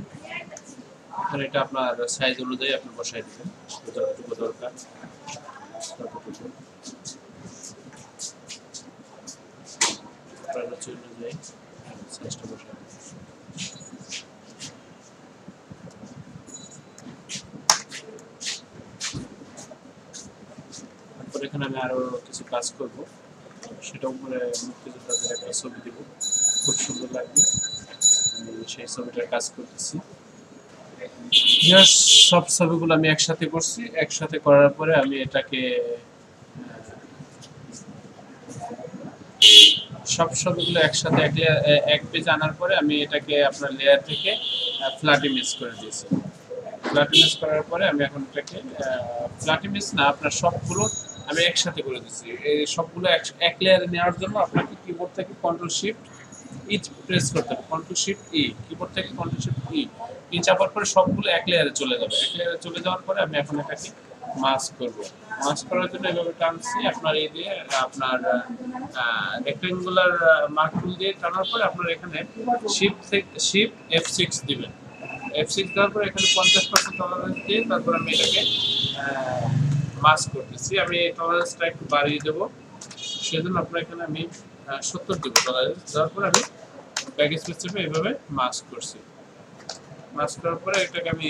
এখন এটা আপনার সাইজ অনুযায়ী আপনি বসাই দেবেন যতটুকু দরকার ততটুকু। অনুযায়ী সাইজটা বসাই দেবেন। তারপর এখানে আমি আরো কিছু কাজ করব, সেটা উপরে মুক্তিযোদ্ধাদের একটা ছবি দিব, খুব সুন্দর লাগবে। সেই ছবিটার কাজ করতেছি। সব ছবিগুলো আমি একসাথে করছি, একসাথে করার পরে আমি এটাকে সব ছবিগুলো একসাথে এক পেজ আনার পরে আমি এটাকে আপনার লেয়ার থেকে ফ্ল্যাট ইমেজ করে দিয়েছি। ফ্ল্যাট ইমেজ করার পরে আমি এখন এটাকে ফ্ল্যাট ইমেজ না, আপনার সবগুলো আমি একসাথে করে দিচ্ছি। এই সবগুলো এক লেয়ারে নেওয়ার জন্য আপনাকে কিবোর্ড থেকে কন্ট্রোল শিফট ই প্রেস করতে হবে। কন্ট্রোল শিফট ই, কিবোর্ড থেকে কন্ট্রোল শিফট ই চাপার পরে সবগুলো এক লেয়ারে চলে যাবে। এক লেয়ারে চলে যাওয়ার পরে আমি এখন এটাকে মাস্ক করব। মাস্ক করার জন্য এভাবে টানছি আপনার এই দিয়ে, আপনার রেক্টেঙ্গুলার মার্ক টুল দিয়ে টানার পরে আপনার এখানে শিফট F6 দিবেন। F6 দেওয়ার পরে এখানে 50% টলারেন্স দিয়ে তারপর আমি এটাকে মাস্ক করতেছি। আমি টলারেন্সটা একটু বাড়িয়ে দেবো, সেজন্য আপনার এখানে আমি 70 দেবো টলারেন্স। দেওয়ার পরে আমি ব্যাক স্পেস চেপে এইভাবে মাস্ক করছি। মাস্ক করার পরে এটাকে আমি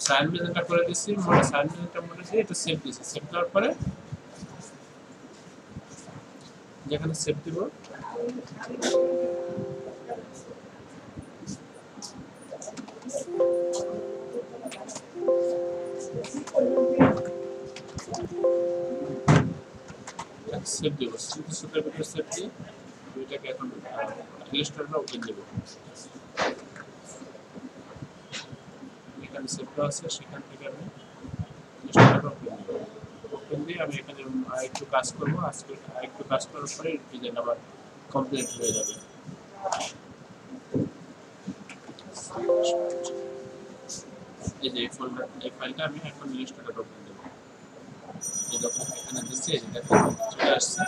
সাইন মেজেন্টা করে দিচ্ছি, মোটে সাইন মেজেন্টা মোটে দিয়ে এটা সেভ দিচ্ছি। সেভ দেওয়ার পরে যেখানে সেভ দিব সেভ দিব, সেভের ভিতরে সেভ দিয়ে দুইটাকে এখন ইলাস্ট্রেটর ওপেন দেব। এখানে সেভ আছে, সেখান থেকে আমি ইলাস্ট্রেটর ওপেন দেব। ওপেন দিয়ে আমি এখানে আরেকটু কাজ করব, আরেকটু কাজ করার পরে ডিজাইন আবার কমপ্লিট হয়ে যাবে। এই যে ফোল্ডার, এই ফাইলটা আমি এখন ইলাস্ট্রেটর ওপেন দেব। এই যখন এখানে দিচ্ছি এই যে চলে আসছে,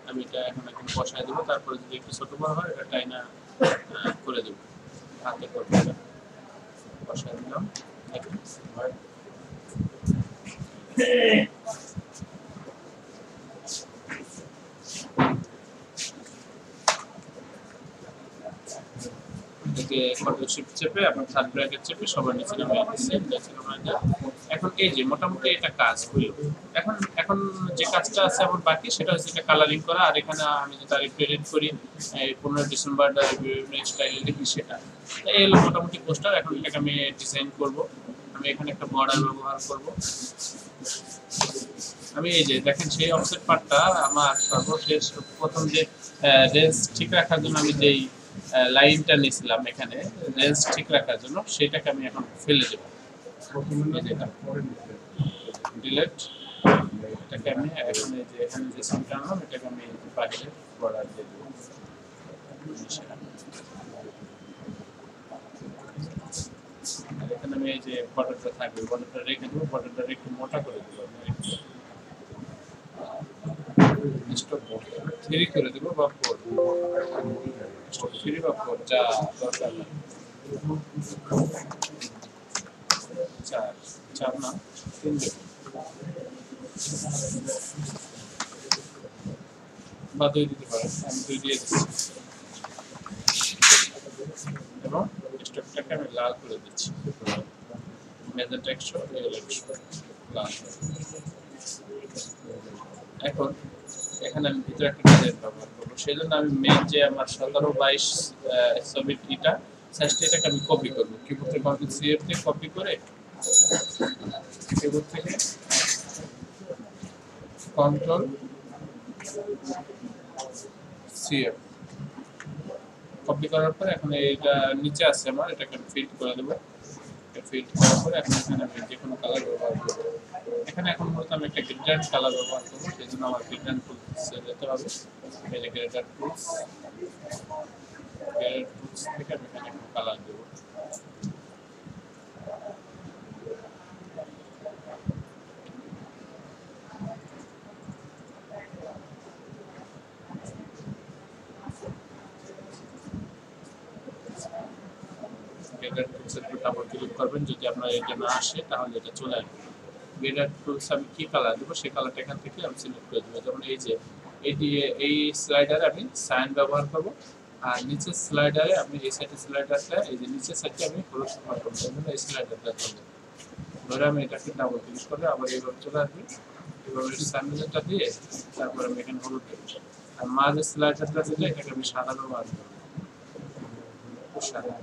আমি এটা এখন একটু বসায় দেবো। তারপরে যদি একটু ছোট বড় হয় এটা টাইনা করে দেবো, হাতে করবো। বসায় দিলাম। এদিকে কন্ট্রোল শিফট চেপে আপনার থার্ড ব্র্যাকেট চেপে সবার নিচে নামিয়ে দিচ্ছি। এখন এই যে মোটামুটি এটা কাজ হলো। এখন যে কাজটা আছে আমার বাকি সেটা হচ্ছে এটা কালারিং করা। আর এখানে আমি যে তারিখ এডিট করি 15 ডিসেম্বর স্টাইল লিখি, সেটা এই হলো মোটামুটি পোস্টার। এখন এটাকে আমি ডিজাইন করব। আমি এখানে একটা বর্ডার ব্যবহার করব। আমি এই যে দেখেন সেই অফসেট পার্টটা আমার সর্বশেষ প্রথম যে রেঞ্জ ঠিক রাখার জন্য আমি যেই লাইনটা নিয়েছিলাম এখানে রেঞ্জ ঠিক রাখার জন্য, সেটাকে আমি এখন ফেলে দেব। ডিলেট, এটাকে আমি এখন এই যে এখানে যে সিনটা আনলাম এটাকে আমি বাইরে বর্ডার দিয়ে দেব। এখানে আমি এই যে বর্ডারটা থাকবে, বর্ডারটা রেখে দেবো। বর্ডারটা একটু মোটা করে দেবো, থ্রি করে দেবো বা ফোর, থ্রি বা ফোর যা দরকার নাই। চার না, তিন দেবো বা দুই দিতে পারেন। আমি দুই দিয়ে দিচ্ছি এবং স্টকটাকে আমি লাল করে দিচ্ছি। মেজেন্টা 100, রিয়েল 100, লাল। এখন এখানে আমি ভিতরে একটা ডিজাইন ব্যবহার করবো। সেই জন্য আমি মেন যে আমার 17x22 ছবির এটা সাইজটা, এটাকে আমি কপি করবো। কিবোর্ড থেকে কন্ট্রোল সি এফ দিয়ে কপি করে, কিবোর্ড থেকে কন্ট্রোল সি এফ কপি করার পরে এখন এইটা নিচে আছে আমার, এটাকে আমি ফিট করে দেবো। ফিট করার পরে এখন এখানে আমি যে কোনো কালার ব্যবহার করবো। এখানে এখন মূলত আমি একটা গ্রেডিয়েন্ট কালার ব্যবহার করবো, সেই জন্য আমার গ্রেডিয়েন্ট টুলসে যেতে হবে। এই যে গ্রেডিয়েন্ট টুলস থেকে আমি এখানে একটা কালার দেবো। ডাবল ক্লিক করবেন, যদি আপনার এটা না আসে তাহলে এটা চলে আসবে। গ্রেডার টুলস আমি কি কালার দেবো সেই কালারটা এখান থেকে আমি সিলেক্ট করে দেবো। যেমন এই যে এই স্লাইডারে আমি সাইন ব্যবহার করবো, আর নিচের স্লাইডারে আমি এই সাইডের স্লাইডারটা, এই যে নিচের সাইডে আমি হলুদ ব্যবহার করবো। এই জন্য এই স্লাইডারটা ধরবো, ধরে আমি এটাকে ডাবল ক্লিক করে আবার এইভাবে চলে আসবে। এভাবে সাইন মেজেন্টা দিয়ে তারপর আমি এখানে হলুদ দেবো। আর মাঝের স্লাইডারটা দিলে এটাকে আমি সাদা ব্যবহার করবো, সাদা।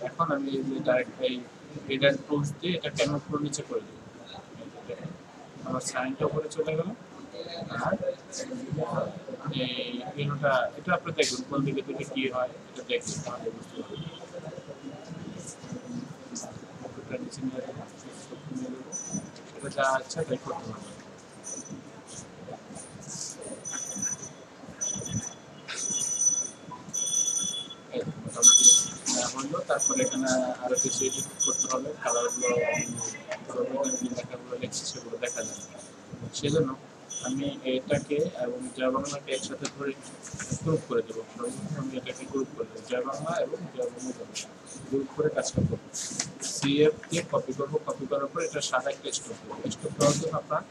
এখন আমি এই যে ডাইরেক্ট এই গ্রেডিয়েন্ট টুলস দিয়ে এটাকে আমি উপর নিচে করে দেব। আমার সাইনটা উপরে চলে গেল। আর এই ইনোটা এটা আপনি দেখুন কোন দিকে থেকে কি হয়, এটা দেখুন তাহলে বুঝতে পারবেন। এটা নিচে নিয়ে দেব, এটা যা আচ্ছা তাই করতে হবে। হলো তারপরে এখানে আরো কিছু এডিট করতে হবে, কালারগুলো লেখাগুলো লিখছি সেগুলো দেখা যাবে। সেজন্য আমি এটাকে এবং জয় বাংলাকে একসাথে ধরে গ্রুপ করে দেবো। আমি এটাকে গ্রুপ করে দেবো, জয় বাংলা এবং জয় বাংলা গ্রুপ করে কাজটা করবো। সিএফ দিয়ে কপি করবো, কপি করার পর এটা সাদা একটা স্টক করবো। স্টক করার জন্য আপনার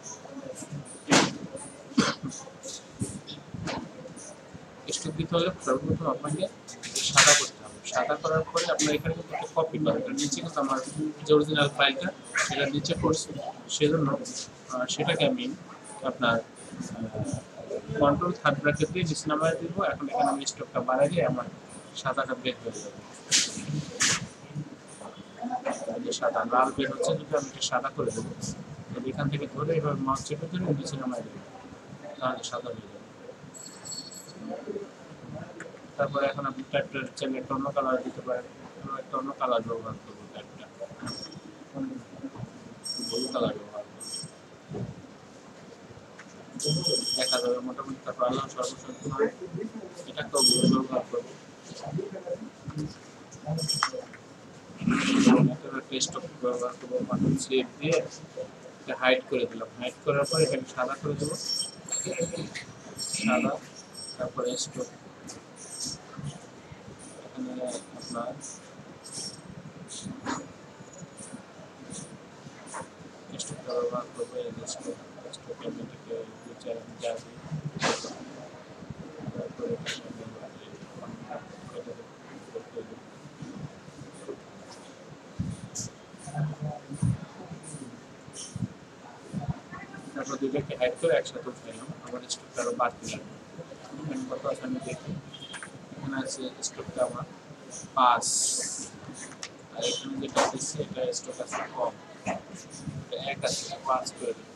স্টক দিতে হলে সর্বপ্রথম আপনাকে সাদা করতে হবে। সাদা করার পরে আপনার এখানে কিন্তু একটা কপি করা, এটা নিচে কিন্তু আমার যে অরিজিনাল ফাইলটা সেটা নিচে পড়ছে, সেজন্য সেটাকে আমি আপনার কন্ট্রোল থার্ড ব্র্যাকেট দিয়ে নিচে নামায় দিব। এখন এখানে আমি স্ট্রোকটা বাড়াই দিয়ে আমার সাদাটা বের হয়ে যাবে। সাদা লাল বের হচ্ছে, যদি আমি এটা সাদা করে দেবো, এখান থেকে ধরে এবার মাউস চেপে ধরে নিচে নামায় দেবো, তাহলে সাদা হয়ে যাবে। তারপরে এখন আপনি টাইপটা চাইলে একটা অন্য কালার দিতে পারেন, একটা অন্য কালার ব্যবহার করবো, টাইপটা ব্লু কালার ব্যবহার করবো, দেখা যাবে মোটামুটি। তারপর আল্লাহ সর্বশক্তি হয়, এটাকেও ব্লু ব্যবহার করবো। টেস্ট ব্যবহার করবো, সেভ দিয়ে হাইড করে দিলাম। হাইড করার পর এখানে সাদা করে দেবো, সাদা। তারপরে স্ট্রোক এখানে আপনার স্ট্রোকটা ব্যবহার করবো। এই যে স্ট্রোক আমি এটাকে যাবে, তারপরে তারপর দুইটাকে হাইড করে একসাথে উঠাইলাম। আমার স্ট্রোকটা আরো বাড়তি লাগবে, এখানে কত আছে আমি দেখি। এখানে আছে স্ট্রোকটা আমার 5, আর এখানে যেটা দিচ্ছি এটা স্ট্রোক আছে কম, এটা 1 আছে, 5 করে দিই।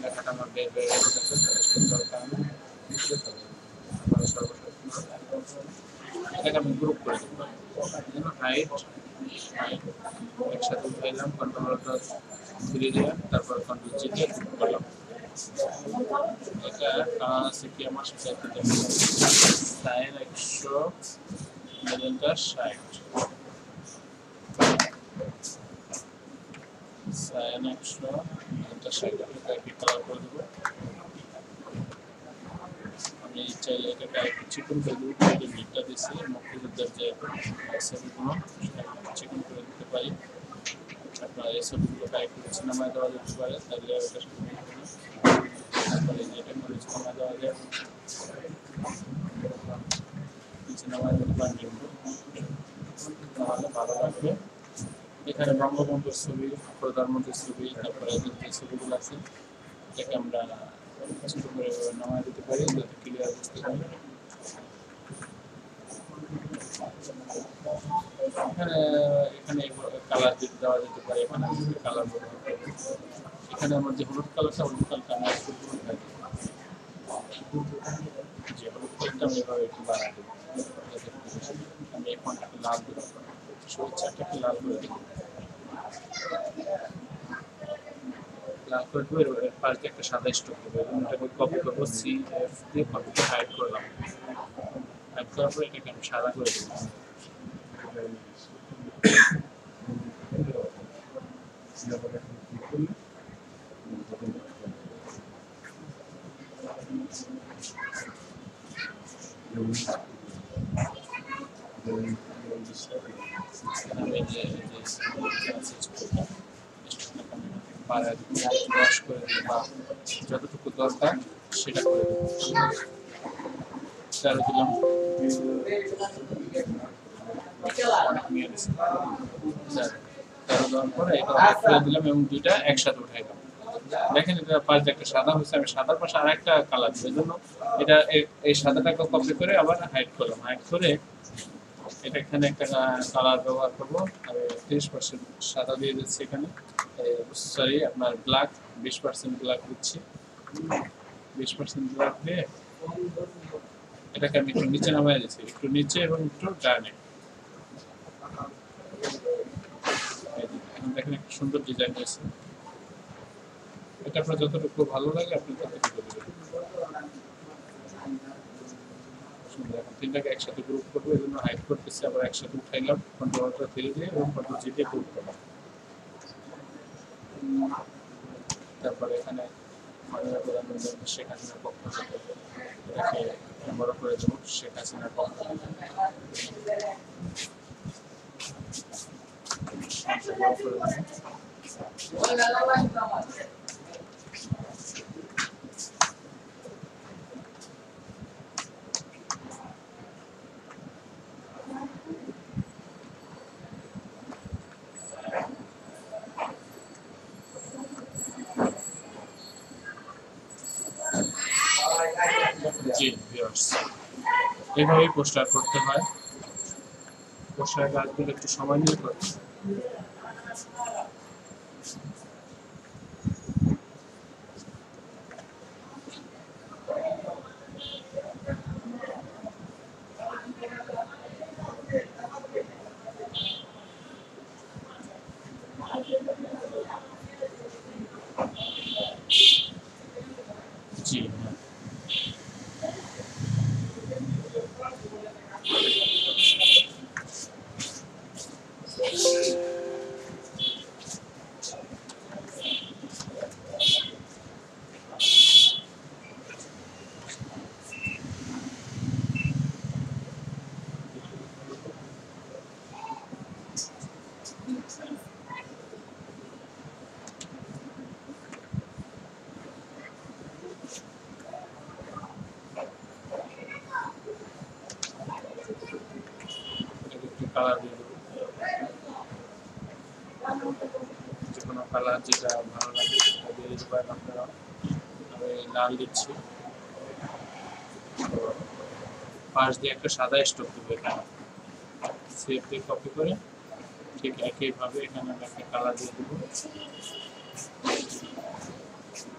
লেখাটা আমার বের হয়ে গেছে, দরকার নেই। এটাকে আমি গ্রুপ করে দেবো, হাইট একসাথে উঠাইলাম, কন্ট্রোলটা ফিরে দিলাম, তারপর কন্ট্রোল জি দিয়ে গ্রুপ করলাম। এটা কালার আছে কি আমার সাথে সাইন 100 মেজেন্টা 60, সাইন 100 মেজেন্টা 60, এটাকে কালার করে দেবো। আমি চাইলে এটাকে একটু চিকন করে দেবো, বিটটা দিচ্ছি মুক্তিযোদ্ধার যে ছবিগুলো চিকন করে দিতে পারি। আপনার এই ছবিগুলোকে একটু নিচে নামায় দেওয়া যেতে পারে, তাহলে ওটা সুন্দর হবে। তারপরে যেটা করে নিচে নামায় দেওয়া যায়, নিচে নামায় দিতে পারেন কিন্তু, তাহলে ভালো লাগবে। এখানে বঙ্গবন্ধুর ছবি, প্রধানমন্ত্রীর ছবি, তারপরে যে ছবিগুলো আছে এটাকে আমরা ছোট করে নামায় দিতে পারি, যাতে ক্লিয়ার বুঝতে পারি। এখানে কালার দেওয়া যেতে পারে, এখানে কালার ব্যবহার করবো। এখানে আমার যে হলুদ কালারটা, হলুদ কালারটা আমি একটু হলুদ থাকি, যে হলুদ কালারটা আমি এভাবে একটু বাড়াই দেবো। আমি এই ফোনটাকে লাল দেবো, সরিষাটাকে লাল করে দেবো, লাল করে দেবো। এর পাশ দিয়ে একটা সাদা স্ট্রোক দেবো, এবং এটাকে কপি করবো, CF দিয়ে কপিটা হাইড করলাম। হাইড করার পর এটাকে আমি সাদা করে দেবো। যতটুকু দরকার সেটা করে দেবো। তেরো দিলাম, তেরো দেওয়ার পরে এটা ফেলে দিলাম এবং দুইটা একসাথে উঠাইলাম। দেখেন এটা পাশে একটা সাদা হয়েছে, আমি সাদার পাশে আর একটা কালার দিব, এই জন্য এটা এই সাদাটাকে কপি করে আবার হাইড করলাম। হাইড করে এটা এখানে একটা কালার ব্যবহার করবো, আমি 30% সাদা দিয়ে দিচ্ছি এখানে, সরি আপনার ব্ল্যাক 20% ব্ল্যাক দিচ্ছি। 20% ব্ল্যাক দিয়ে এটাকে আমি একটু নিচে নামায় দিচ্ছি, একটু নিচে এবং একটু ডানে। দেখেন একটা সুন্দর ডিজাইন হয়েছে। এটা আপনার যতটুকু ভালো লাগে আপনি ততটুকু দেবেন। এখন তিনটাকে একসাথে গ্রুপ করবো, এই জন্য হাইড করতেছি, আবার একসাথে উঠাইলাম, কন্ট্রোলটা ফেলে দিয়ে এবং কন্ট্রোল জি দিয়ে গ্রুপ করলাম। তারপরে এখানে মাননীয় প্রধানমন্ত্রী শেখ হাসিনার পক্ষ থেকে এটাকে বড় করে দেবো, শেখ হাসিনার পক্ষ থেকে বড় করে দেবো। এভাবেই পোস্টার করতে হয়। পোস্টারের কাজগুলো একটু সময় নিয়ে করতে হয়। জি হ্যাঁ। একটু কালার দিয়ে দেবো, যে কোনো কালার যেটা ভালো লাগে সেটা দিয়ে দিতে পারেন আপনারা। আমি লাল দিচ্ছি, পাশ দিয়ে একটা সাদা স্টোক দেবো এখানে, সেভ দিয়ে কপি করে ঠিক একইভাবে এখানে একটা কালার দিয়ে দেবো।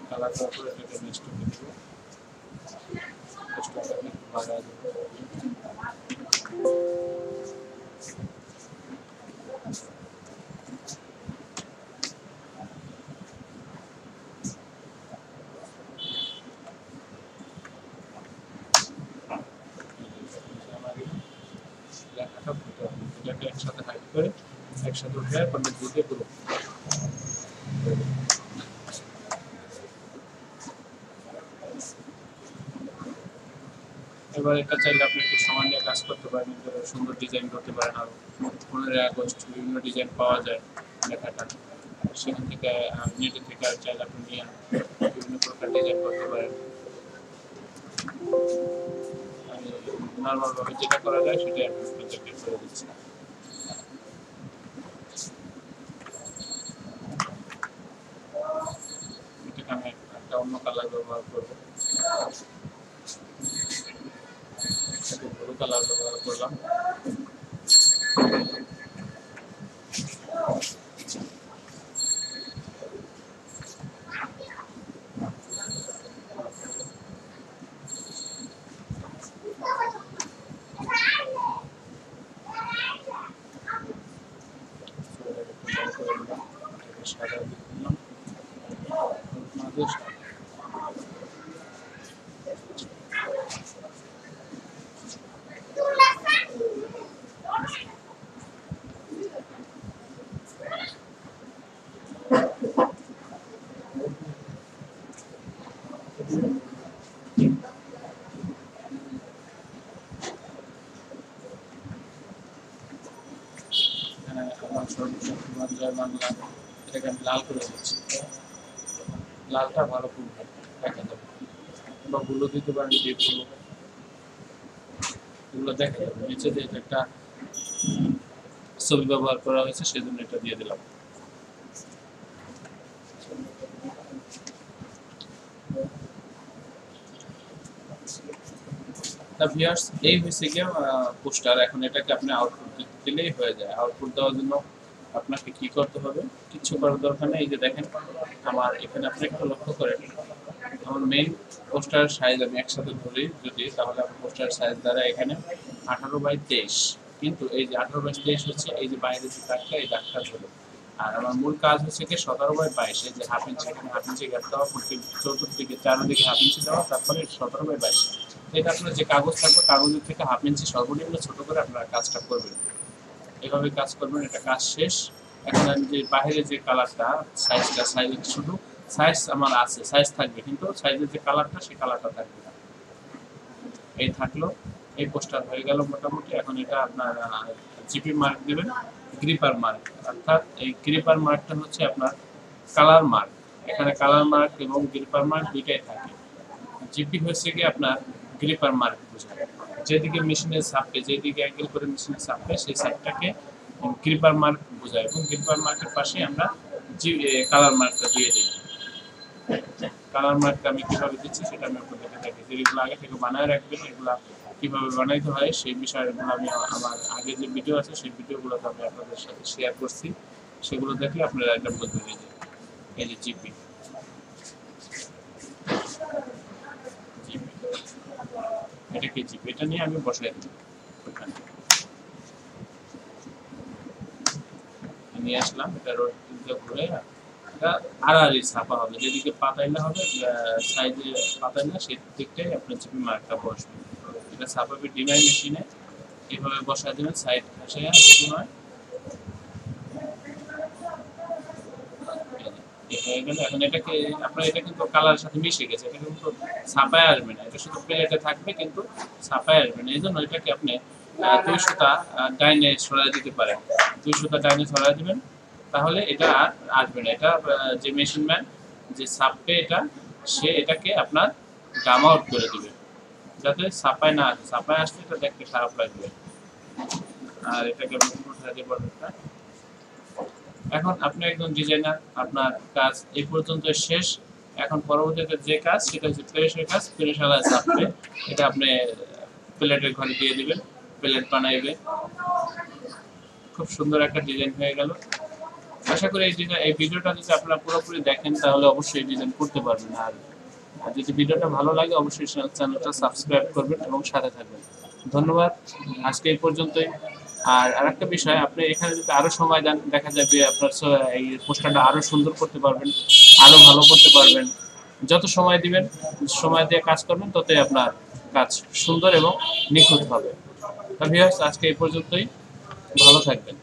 কালার দেওয়ার পরে এটাকে স্টোকে দেবো, স্টোকটাকে বাড়ায় দেবো। লেখাটা ফুটে হবে, এটাকে একসাথে হাইড করে একসাথে উঠে কন্ট্রোল দিয়ে গ্রুপ। এবার এটা চাইলে আপনি একটু সময় নিয়ে কাজ করতে পারেন, সুন্দর ডিজাইন করতে পারেন। আরো 15 আগস্ট বিভিন্ন ডিজাইন পাওয়া যায় লেখাটা, সেখান থেকে নেট থেকে আর চাইলে আপনি নিয়ে বিভিন্ন প্রকার ডিজাইন করতে পারেন। আমি নর্মাল ভাবে যেটা করা যায় সেটাই আমি আপনাদেরকে করে দিচ্ছি। এটাকে আমি একটা অন্য কালার ব্যবহার করবো, একসাথে ব্লু কালার ব্যবহার করলাম। সাদা দিয়ে দিলাম, আমার সর্বশক্তিমান জয় বাংলা, এটাকে আমি লাল করে দিচ্ছি। লালটা ভালো খুব দেখা যাবে, বা গুলো দিতে পারেন, ডিপগুলো এগুলো দেখা যাবে। নিচে যে একটা ছবি ব্যবহার করা হয়েছে সেজন্য এটা দিয়ে দিলাম। ভিউয়ার্স, এই হয়েছে গিয়ে পোস্টার। এখন এটাকে আপনি আউটপুট দিলেই হয়ে যায়। আউটপুট দেওয়ার জন্য আপনাকে কি করতে হবে, কিছু করার দরকার নেই। এই যে দেখেন আমার এখানে, আপনি একটু লক্ষ্য করেন, আমার মেইন পোস্টার সাইজ আমি একসাথে ধরি যদি, তাহলে আমার পোস্টার সাইজ দ্বারা এখানে 18x23, কিন্তু এই যে 18x23 হচ্ছে এই যে বাইরে যে দাগটা, এই দাগটা ধরে। আর আমার মূল কাজ হচ্ছে কি 17x22, এই যে হাফ ইঞ্চি, এখানে হাফ ইঞ্চি গ্যাপ দেওয়া, চতুর্দিকে চারদিকে হাফ ইঞ্চি দেওয়া, তারপরে 17x22। এটা আপনার যে কাগজ থাকবে, কাগজের থেকে হাফ ইঞ্চি সর্বনিম্ন ছোট করে আপনারা কাজটা করবেন। এভাবে কাজ করবেন, এটা কাজ শেষ। এখন আমি যে বাইরে যে কালারটা, সাইজটা, সাইজ শুধু সাইজ আমার আছে, সাইজ থাকবে, কিন্তু সাইজের যে কালারটা সেই কালারটা থাকবে না। এই থাকলো, এই পোস্টার হয়ে গেল মোটামুটি। এখন এটা আপনার জিপি মার্ক দেবেন, গ্রিপার মার্ক, অর্থাৎ এই গ্রিপার মার্কটা হচ্ছে আপনার কালার মার্ক। এখানে কালার মার্ক এবং গ্রিপার মার্ক দুইটাই থাকে। জিপি হচ্ছে কি আপনার গ্রিপার মার্ক বোঝায়, যেদিকে মেশিনের চাপে, যেদিকে অ্যাঙ্গেল করে মেশিনের চাপে, সেই সাইডটাকে গ্রিপার মার্ক বোঝায়, এবং গ্রিপার মার্কের পাশে আমরা কালার মার্কটা দিয়ে দিই। কালার মার্কটা আমি কিভাবে দিচ্ছি সেটা আমি আপনাদেরকে দেখি। যেগুলো আগে থেকে বানায় রাখবেন, এগুলা কিভাবে বানাইতে হয় সেই বিষয়গুলো আমি আমার আগে যে ভিডিও আছে সেই ভিডিওগুলোতে আমি আপনাদের সাথে শেয়ার করছি, সেগুলো দেখলে আপনারা এটা বুঝবেন। এই যে জিপি এটা কি জিপি, এটা নিয়ে আমি বসাই দিই ওখানে নিয়ে আসলাম। এটা রোড ঘুরে এটা আড়াআড়ি ছাপা হবে, যেদিকে পাতাইলে হবে সাইডে পাতাইলে সেই দিকটাই আপনার জিপি মার্কটা বসবে। এটা ছাপাবে ডিমাই মেশিনে, এইভাবে বসায় দেবেন সাইড ঘাসে জিপি মার্ক হয়ে গেল। এখন এটাকে আপনার এটা কিন্তু কালারের সাথে মিশে গেছে, এটা কিন্তু ছাপায় আসবে না, এটা শুধু প্লেটে থাকবে কিন্তু ছাপায় আসবে না। এই জন্য এটাকে আপনি 2 সুতা ডাইনে সরাই দিতে পারেন, 2 সুতা ডাইনে সরাই দিবেন, তাহলে এটা আর আসবে না। এটা যে মেশিন ম্যান যে ছাপবে এটা, সে এটাকে আপনার গাম আউট করে দিবে যাতে ছাপায় না আসে, ছাপায় আসলে এটা দেখতে খারাপ লাগবে। আর এটাকে আমি উঠাতে দিব না। এখন আপনি একজন ডিজাইনার, আপনার কাজ এই পর্যন্ত শেষ। এখন পরবর্তীতে যে কাজ সেটা হচ্ছে প্রেসের কাজ। প্রেসালায় ছাপবে, এটা আপনি প্লেটের ঘরে দিয়ে দিবেন, প্লেট বানাইবে। খুব সুন্দর একটা ডিজাইন হয়ে গেল। আশা করি এই ভিডিওটা যদি আপনারা পুরোপুরি দেখেন তাহলে অবশ্যই ডিজাইন করতে পারবেন। আর যদি ভিডিওটা ভালো লাগে অবশ্যই চ্যানেলটা সাবস্ক্রাইব করবেন এবং সাথে থাকবেন। ধন্যবাদ, আজকে এই পর্যন্তই। আর আরেকটা বিষয়, আপনি এখানে যদি আরো সময় দেন দেখা যাবে আপনার এই পোস্টারটা আরো সুন্দর করতে পারবেন, আরো ভালো করতে পারবেন। যত সময় দিবেন, সময় দিয়ে কাজ করবেন, ততই আপনার কাজ সুন্দর এবং নিখুঁত হবে। ভিউয়ার্স, আজকে এই পর্যন্তই, ভালো থাকবেন।